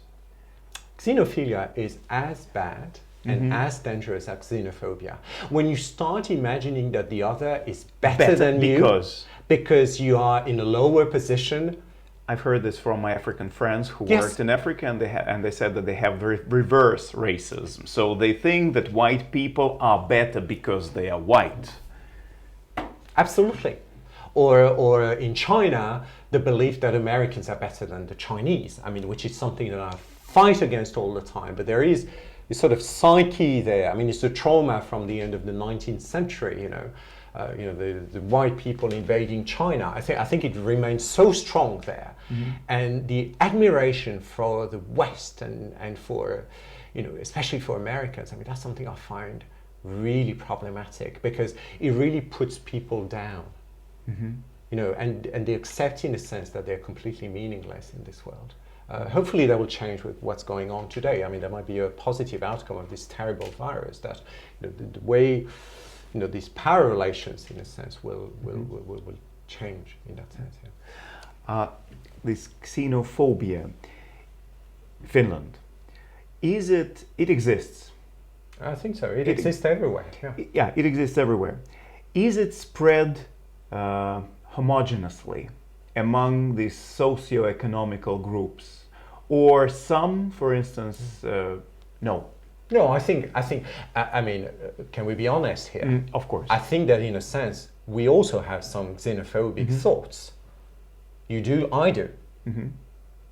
Xenophilia is as bad and as dangerous as xenophobia. When you start imagining that the other is better than you because you are in a lower position. I've heard this from my African friends who worked in Africa, and they said that they have reverse racism. So they think that white people are better because they are white. Absolutely. Or in China, the belief that Americans are better than the Chinese. I mean, which is something that I fight against all the time. But there is this sort of psyche there. I mean, it's a trauma from the end of the 19th century. The white people invading China. I think it remains so strong there, and the admiration for the West and for, especially for Americans. I mean, that's something I find really problematic because it really puts people down. And they accept in a sense that they're completely meaningless in this world. Hopefully that will change with what's going on today. I mean, there might be a positive outcome of this terrible virus that the way these power relations in a sense will change in that sense. Yeah. This xenophobia, Finland, it exists? I think so. It exists everywhere. Yeah, it exists everywhere. Is it spread homogeneously among these socio-economical groups, or some, for instance, no? No, I think. I mean, can we be honest here? Of course. I think that in a sense we also have some xenophobic thoughts. You do, I do.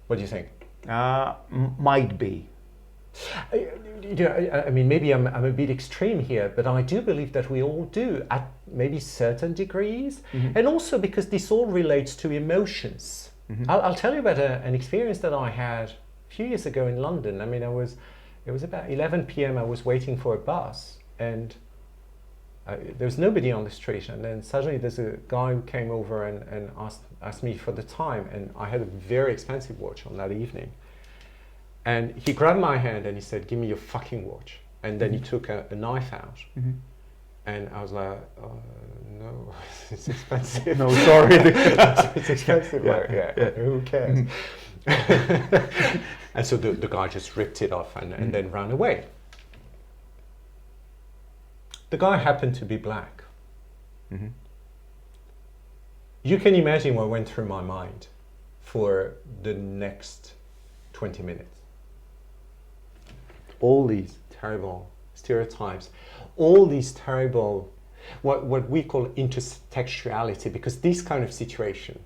What do you think? Might be. I mean, maybe I'm a bit extreme here, but I do believe that we all do at maybe certain degrees, and also because this all relates to emotions. I'll tell you about an experience that I had a few years ago in London. I mean, it was about 11 p.m. I was waiting for a bus, and there was nobody on the street, and then suddenly there's a guy who came over and asked me for the time, and I had a very expensive watch on that evening. And he grabbed my hand and he said, "Give me your fucking watch." And then he took a knife out. And I was like, no, it's expensive. No, sorry. It's expensive. Who cares? And so the guy just ripped it off and then ran away. The guy happened to be black. You can imagine what went through my mind for the next 20 minutes. All these terrible stereotypes, all these terrible, what we call intertextuality, because this kind of situation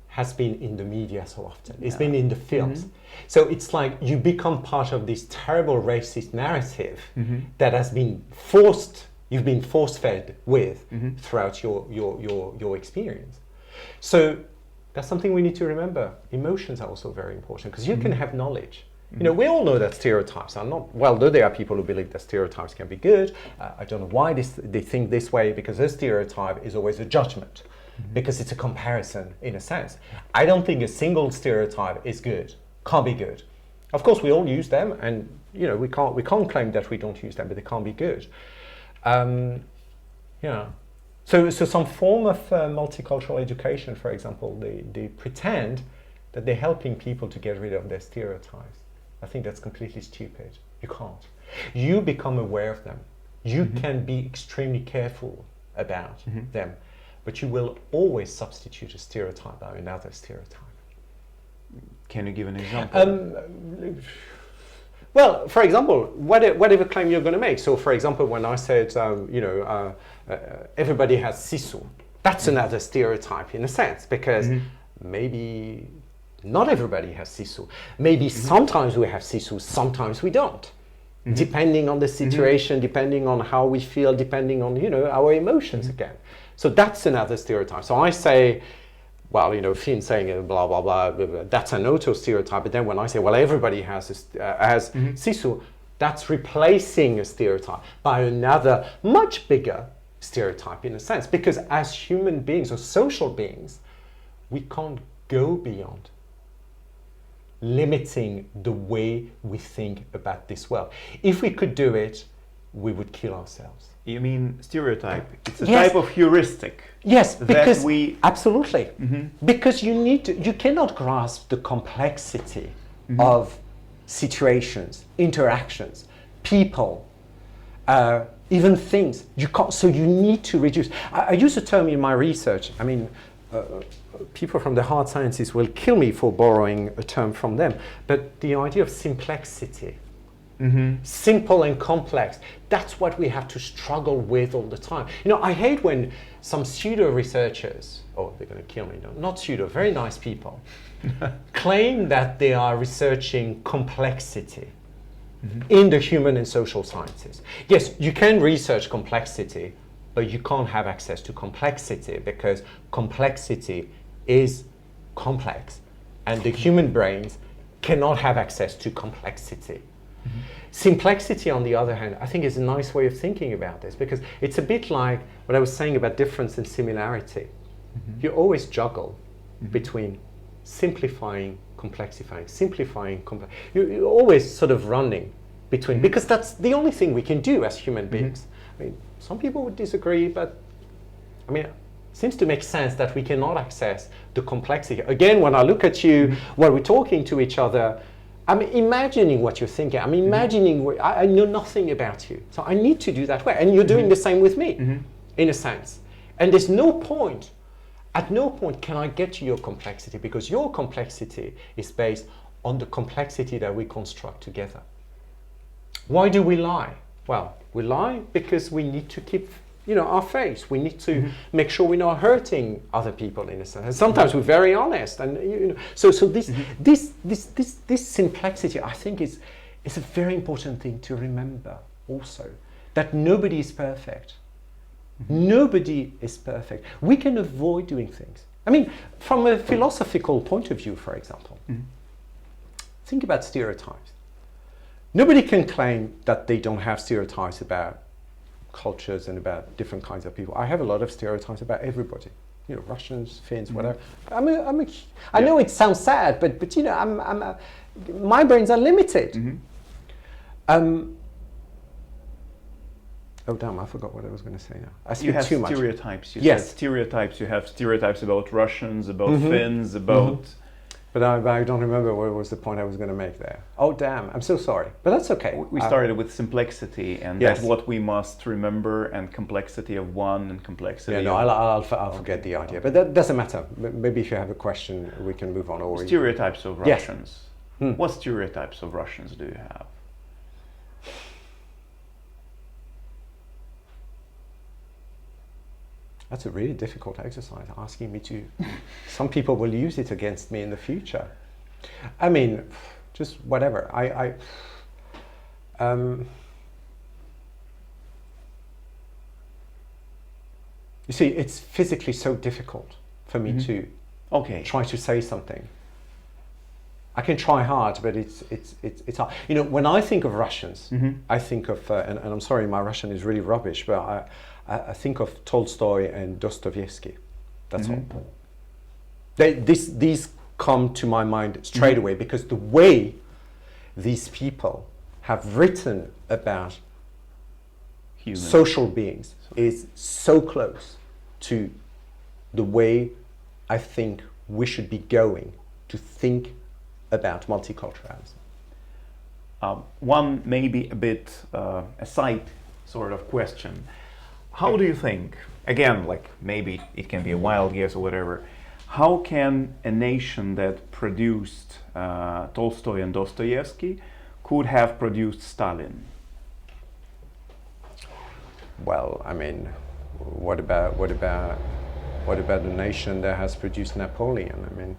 has been in the media so often. It's been in the films. So it's like you become part of this terrible racist narrative that has been you've been force-fed with throughout your experience. So that's something we need to remember. Emotions are also very important because you can have knowledge. We all know that stereotypes are not, well, though there are people who believe that stereotypes can be good. I don't know why they think this way, because a stereotype is always a judgment, because it's a comparison in a sense. I don't think a single stereotype is good, can't be good. Of course, we all use them, and we can't claim that we don't use them, but they can't be good. So some form of multicultural education, for example, they pretend that they're helping people to get rid of their stereotypes. I think that's completely stupid. You can't. You become aware of them. You can be extremely careful about them, but you will always substitute a stereotype by another stereotype. Can you give an example? Well, for example, whatever claim you're going to make. So, for example, when I said, everybody has Sisu, that's another stereotype in a sense, because maybe not everybody has Sisu. Maybe sometimes we have Sisu, sometimes we don't. Depending on the situation, depending on how we feel, depending on, our emotions again. So that's another stereotype. So I say, well, Finn saying blah, blah, blah, that's an auto stereotype. But then when I say, well, everybody has Sisu, That's replacing a stereotype by another much bigger stereotype in a sense, because as human beings or social beings, we can't go beyond limiting the way we think about this world. If we could do it, we would kill ourselves. You mean stereotype? It's a Yes. type of heuristic. Yes, because that we absolutely, because you cannot grasp the complexity of situations, interactions, people, even things. You can't. So you need to reduce. I use a term in my research. I mean, people from the hard sciences will kill me for borrowing a term from them. But the idea of simplexity. Simple and complex, that's what we have to struggle with all the time. You know, I hate when some pseudo-researchers, oh, they're going to kill me, no, not pseudo, very nice people, claim that they are researching complexity in the human and social sciences. Yes, you can research complexity, but you can't have access to complexity because complexity is complex and the human brains cannot have access to complexity. Simplexity, on the other hand, I think is a nice way of thinking about this because it's a bit like what I was saying about difference and similarity. You always juggle between simplifying, complexifying, simplifying, you're always sort of running between, because that's the only thing we can do as human beings. I mean, some people would disagree, but I mean, it seems to make sense that we cannot access the complexity. Again, when I look at you, while we're talking to each other, I'm imagining what you're thinking. I'm imagining, I know nothing about you. So I need to do that way. And you're doing the same with me, in a sense. And there's no point, at no point can I get to your complexity because your complexity is based on the complexity that we construct together. Why do we lie? Well, we lie because we need to keep, you know, our face. We need to make sure we're not hurting other people in a sense. And sometimes we're very honest, and you know. So this simplexity, I think, is a very important thing to remember. Also, that nobody is perfect. Nobody is perfect. We can avoid doing things. I mean, from a philosophical point of view, for example, think about stereotypes. Nobody can claim that they don't have stereotypes about cultures and about different kinds of people. I have a lot of stereotypes about everybody. You know, Russians, Finns, whatever. I know it sounds sad, but you know, my brains are limited. Oh damn! I forgot what I was going to say now. I speak too much. Stereotypes. You said stereotypes. You have stereotypes about Russians, about Finns, about. But I don't remember what was the point I was going to make there. Oh damn! I'm so sorry, but that's okay. We started with simplexity, and that's what we must remember, and complexity of one, and complexity. Yeah, no, I'll forget the idea, but that doesn't matter. Maybe if you have a question, we can move on. Or stereotypes of Russians. What stereotypes of Russians do you have? That's a really difficult exercise, asking me to. Some people will use it against me in the future. I mean, just whatever. You see, it's physically so difficult for me to try to say something. I can try hard, but it's hard. You know, when I think of Russians, I think of, and I'm sorry, my Russian is really rubbish, but I think of Tolstoy and Dostoevsky. That's all. These come to my mind straight away because the way these people have written about social beings is so close to the way I think we should be going to think about multiculturalism. One maybe a bit a side sort of question. How do you think, again, like maybe it can be a wild guess or whatever, how can a nation that produced Tolstoy and Dostoevsky could have produced Stalin? Well, I mean, what about the nation that has produced Napoleon? I mean,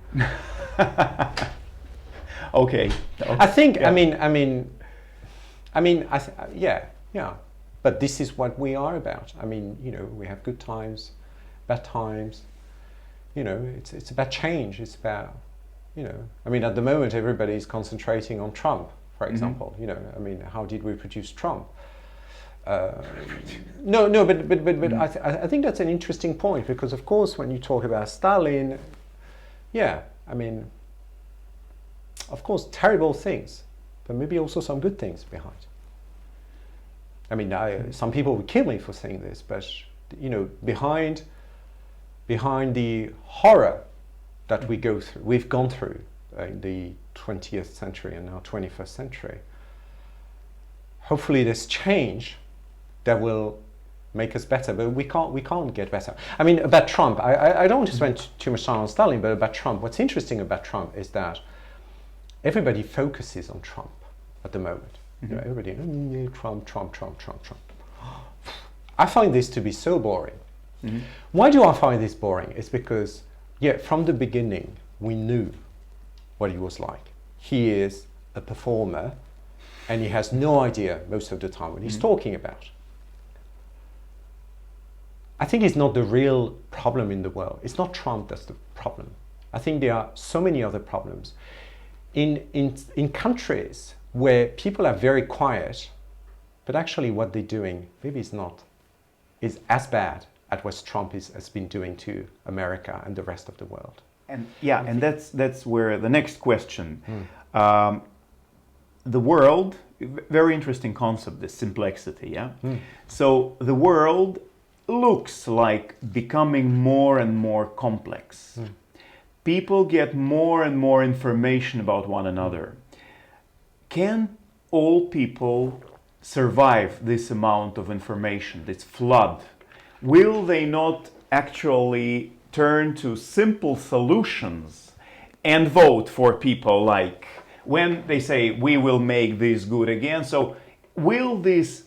okay. I think. Yeah. But this is what we are about. I mean, you know, we have good times, bad times. You know, it's about change. It's about, you know, I mean, at the moment everybody is concentrating on Trump, for for example. You know, I mean, how did we produce Trump? No, but I think that's an interesting point, because of course when you talk about Stalin, yeah, I mean, of course terrible things, but maybe also some good things behind. I mean, some people would kill me for saying this, but you know, behind the horror that we've gone through in the 20th century and now 21st century, hopefully there's change that will make us better, but we can't get better. I mean, about Trump, I don't want to spend too much time on Stalin, but about Trump, what's interesting about Trump is that everybody focuses on Trump at the moment. You know, everybody, Trump. I find this to be so boring. Why do I find this boring? It's because, yeah, from the beginning, we knew what he was like. He is a performer, and he has no idea most of the time what he's talking about. I think it's not the real problem in the world. It's not Trump that's the problem. I think there are so many other problems. In countries where people are very quiet, but actually what they're doing maybe is as bad at what Trump has been doing to America and the rest of the world. And yeah, and that's where the next question. The world, very interesting concept, this Simplexity, yeah? So the world looks like becoming more and more complex. People get more and more information about one another. Can all people survive this amount of information, this flood? Will they not actually turn to simple solutions and vote for people like when they say we will make this good again? So will this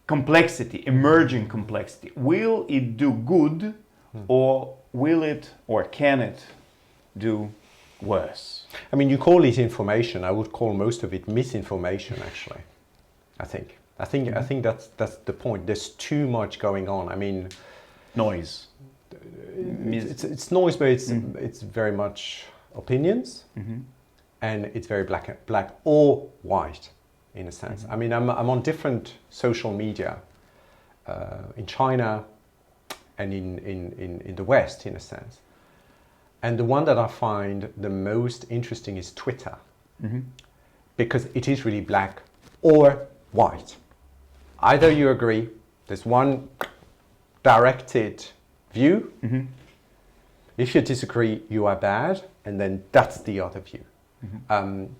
complexity, emerging complexity, will it do good, or will it, or can it do worse? I mean, you call it information. I would call most of it misinformation, actually. I think that's the point. There's too much going on. I mean, noise. It's noise, but it's very much opinions, and it's very black or white, in a sense. I mean, I'm on different social media in China and in the West, in a sense. And the one that I find the most interesting is Twitter, because it is really black or white. Either you agree, there's one directed view. If you disagree, you are bad, and then that's the other view.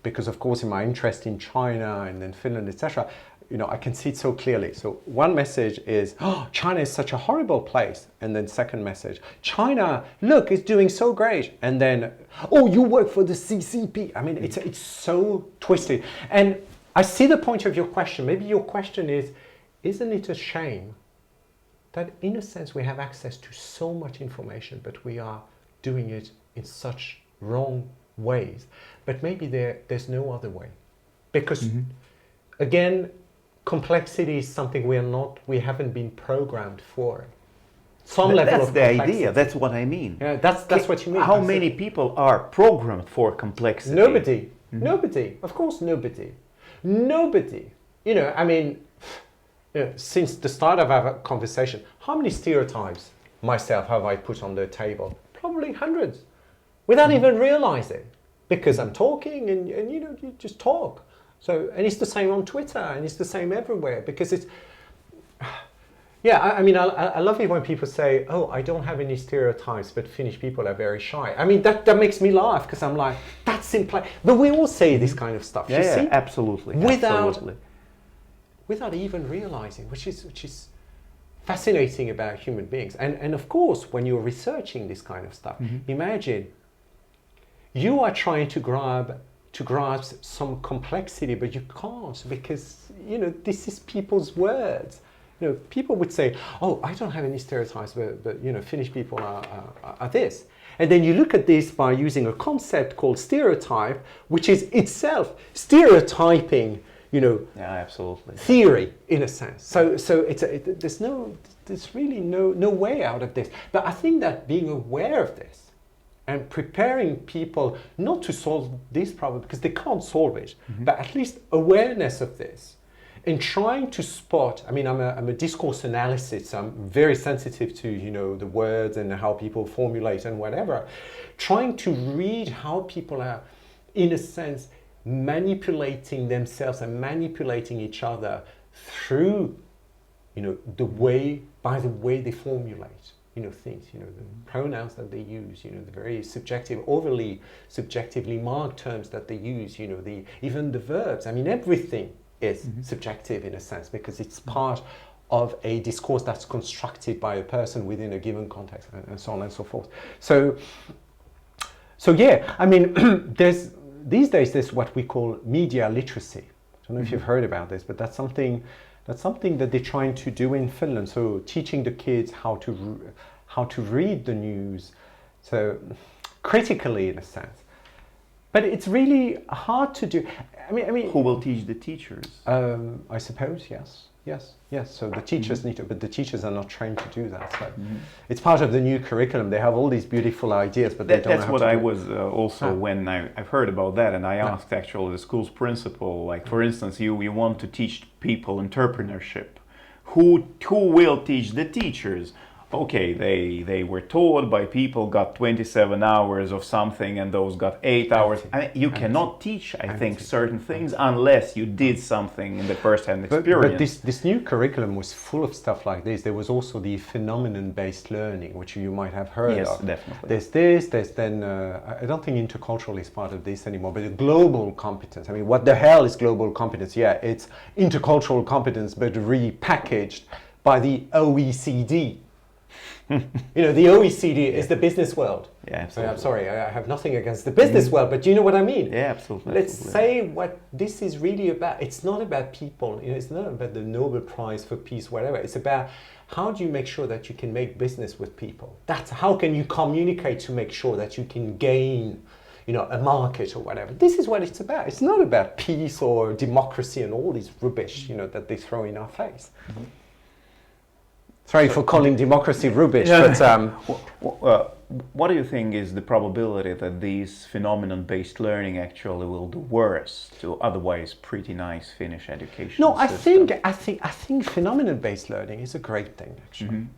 Because of course, in my interest in China and then Finland, etc., you know, I can see it so clearly. So one message is, oh, China is such a horrible place. And then second message, China, look, it's doing so great. And then, oh, you work for the CCP. I mean, it's so twisted. And I see the point of your question. Maybe your question is, isn't it a shame that in a sense we have access to so much information, but we are doing it in such wrong ways? But maybe there's no other way. Because again, complexity is something we haven't been programmed for. Some level that's of the complexity. idea. That's what I mean. Yeah, that's what you mean. How many people are programmed for complexity? Nobody. Nobody. Of course, nobody. Nobody. You know, I mean, you know, since the start of our conversation, how many stereotypes myself have I put on the table? Probably hundreds, without even realizing, because I'm talking and you know, you just talk. So, and it's the same on Twitter, and it's the same everywhere, because it's, yeah, I mean, I love it when people say, oh, I don't have any stereotypes, but Finnish people are very shy. I mean, that makes me laugh, because I'm like, that's simple. But we all say this kind of stuff, you see? Absolutely. Without even realizing, which is fascinating about human beings. And of course, when you're researching this kind of stuff, imagine you are trying to grasp some complexity, but you can't, because, you know, this is people's words. You know, people would say, oh, I don't have any stereotypes, but you know, Finnish people are this. And then you look at this by using a concept called stereotype, which is itself stereotyping, you know, absolutely, theory in a sense. So there's really no way out of this. But I think that being aware of this and preparing people not to solve this problem because they can't solve it, but at least awareness of this, and trying to spot. I mean, I'm a discourse analyst, so I'm very sensitive to, you know, the words and how people formulate and whatever. Trying to read how people are, in a sense, manipulating themselves and manipulating each other through, you know, by the way they formulate, you know, things, you know, the pronouns that they use, you know, the very subjective, overly subjectively marked terms that they use, you know, even the verbs. I mean, everything is subjective in a sense because it's part of a discourse that's constructed by a person within a given context, and so on and so forth. So yeah, I mean, these days there's what we call media literacy. I don't know if you've heard about this, but that's something that they're trying to do in Finland. So teaching the kids how to read the news, so critically in a sense. But it's really hard to do. I mean, who will teach the teachers? I suppose yes. So the teachers need to, but the teachers are not trained to do that. So it's part of the new curriculum. They have all these beautiful ideas, but they don't know how to do it. That's what I was also when I've heard about that, and I asked actually the school's principal, like for instance, you want to teach people entrepreneurship. Who will teach the teachers? Okay, they were taught by people, got 27 hours of something, and those got 8 hours. I mean, you cannot teach, I think, certain things unless you did something in the first-hand experience. But this new curriculum was full of stuff like this. There was also the phenomenon-based learning, which you might have heard of. Yes, definitely. There's then, I don't think intercultural is part of this anymore, but the global competence. I mean, what the hell is global competence? Yeah, it's intercultural competence, but repackaged by the OECD. You know, the OECD is the business world. Yeah, absolutely. I'm sorry, I have nothing against the business world, but do you know what I mean? Yeah, absolutely. Let's say what this is really about. It's not about people. You know, it's not about the Nobel Prize for Peace, whatever. It's about how do you make sure that you can make business with people. That's how can you communicate to make sure that you can gain, you know, a market or whatever. This is what it's about. It's not about peace or democracy and all this rubbish, you know, that they throw in our face. Sorry for calling democracy rubbish, but what do you think is the probability that these phenomenon-based learning actually will do worse to otherwise pretty nice Finnish education system? I think phenomenon-based learning is a great thing actually,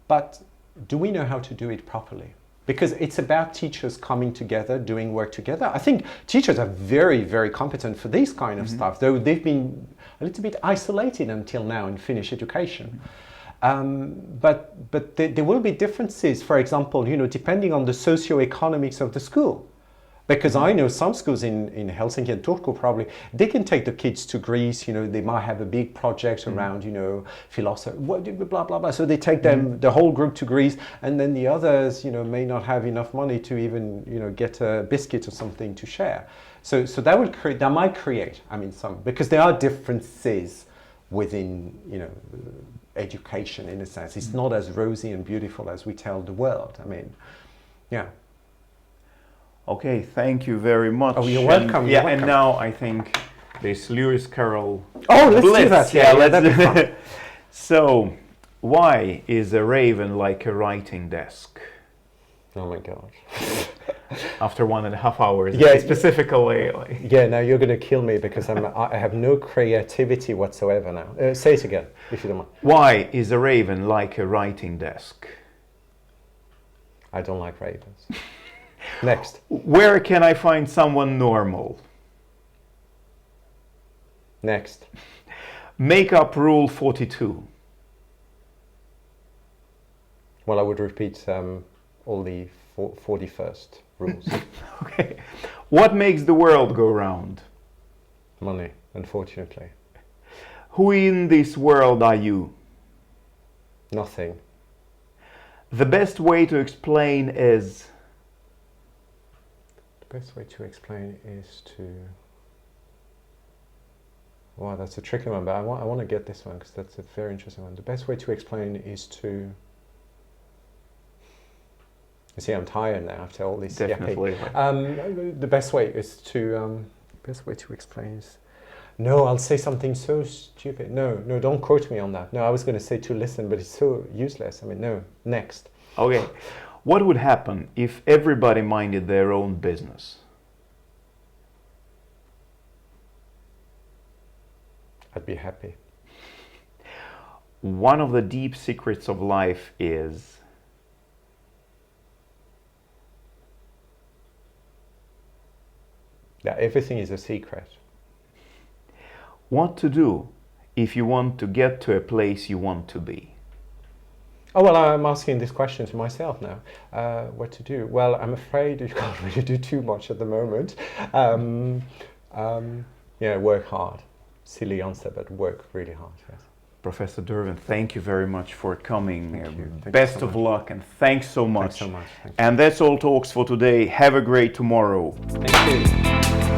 but do we know how to do it properly? Because it's about teachers coming together, doing work together. I think teachers are very, very competent for this kind of stuff, though they've been a little bit isolated until now in Finnish education. But there will be differences, for example, you know, depending on the socio-economics of the school. Because I know some schools in Helsinki and Turku probably, they can take the kids to Greece, you know, they might have a big project around, you know, philosophy, blah, blah, blah. So they take them, the whole group to Greece, and then the others, you know, may not have enough money to even, you know, get a biscuit or something to share. So that might create, I mean, because there are differences within, you know, education in a sense. It's not as rosy and beautiful as we tell the world. I mean, yeah. Okay, thank you very much. Oh, you're welcome. Yeah, and now I think this Lewis Carroll. Oh, let's blitz. do that. Yeah, let's that'd be fun. So, why is a raven like a writing desk? Oh my God. After 1.5 hours, yeah, specifically. Yeah, now you're going to kill me because I have no creativity whatsoever now. Say it again, if you don't mind. Why is a raven like a writing desk? I don't like ravens. Next. Where can I find someone normal? Next. Make up rule 42. Well, I would repeat all the 41st rules. Okay. What makes the world go round? Money, unfortunately. Who in this world are you? Nothing. The best way to explain is... The best way to explain is to... Wow, that's a tricky one, but I want to get this one because that's a very interesting one. The best way to explain is to... You see, I'm tired now after all this. Definitely. The best way is to... best way to explain is... No, I'll say something so stupid. No, don't quote me on that. No, I was going to say to listen, but it's so useless. I mean, no. Next. Okay. What would happen if everybody minded their own business? I'd be happy. One of the deep secrets of life is that everything is a secret. what to do if you want to get to a place you want to be. Oh, well, I'm asking this question to myself now. What to do? Well, I'm afraid you can't really do too much at the moment. Yeah, work hard. Silly answer, but work really hard, yes. Professor Dervin, thank you very much for coming. Thank you. Thank Best you so of much. luck and thanks so much. Thanks so much. Thank you. And that's all talks for today. Have a great tomorrow. Thank you.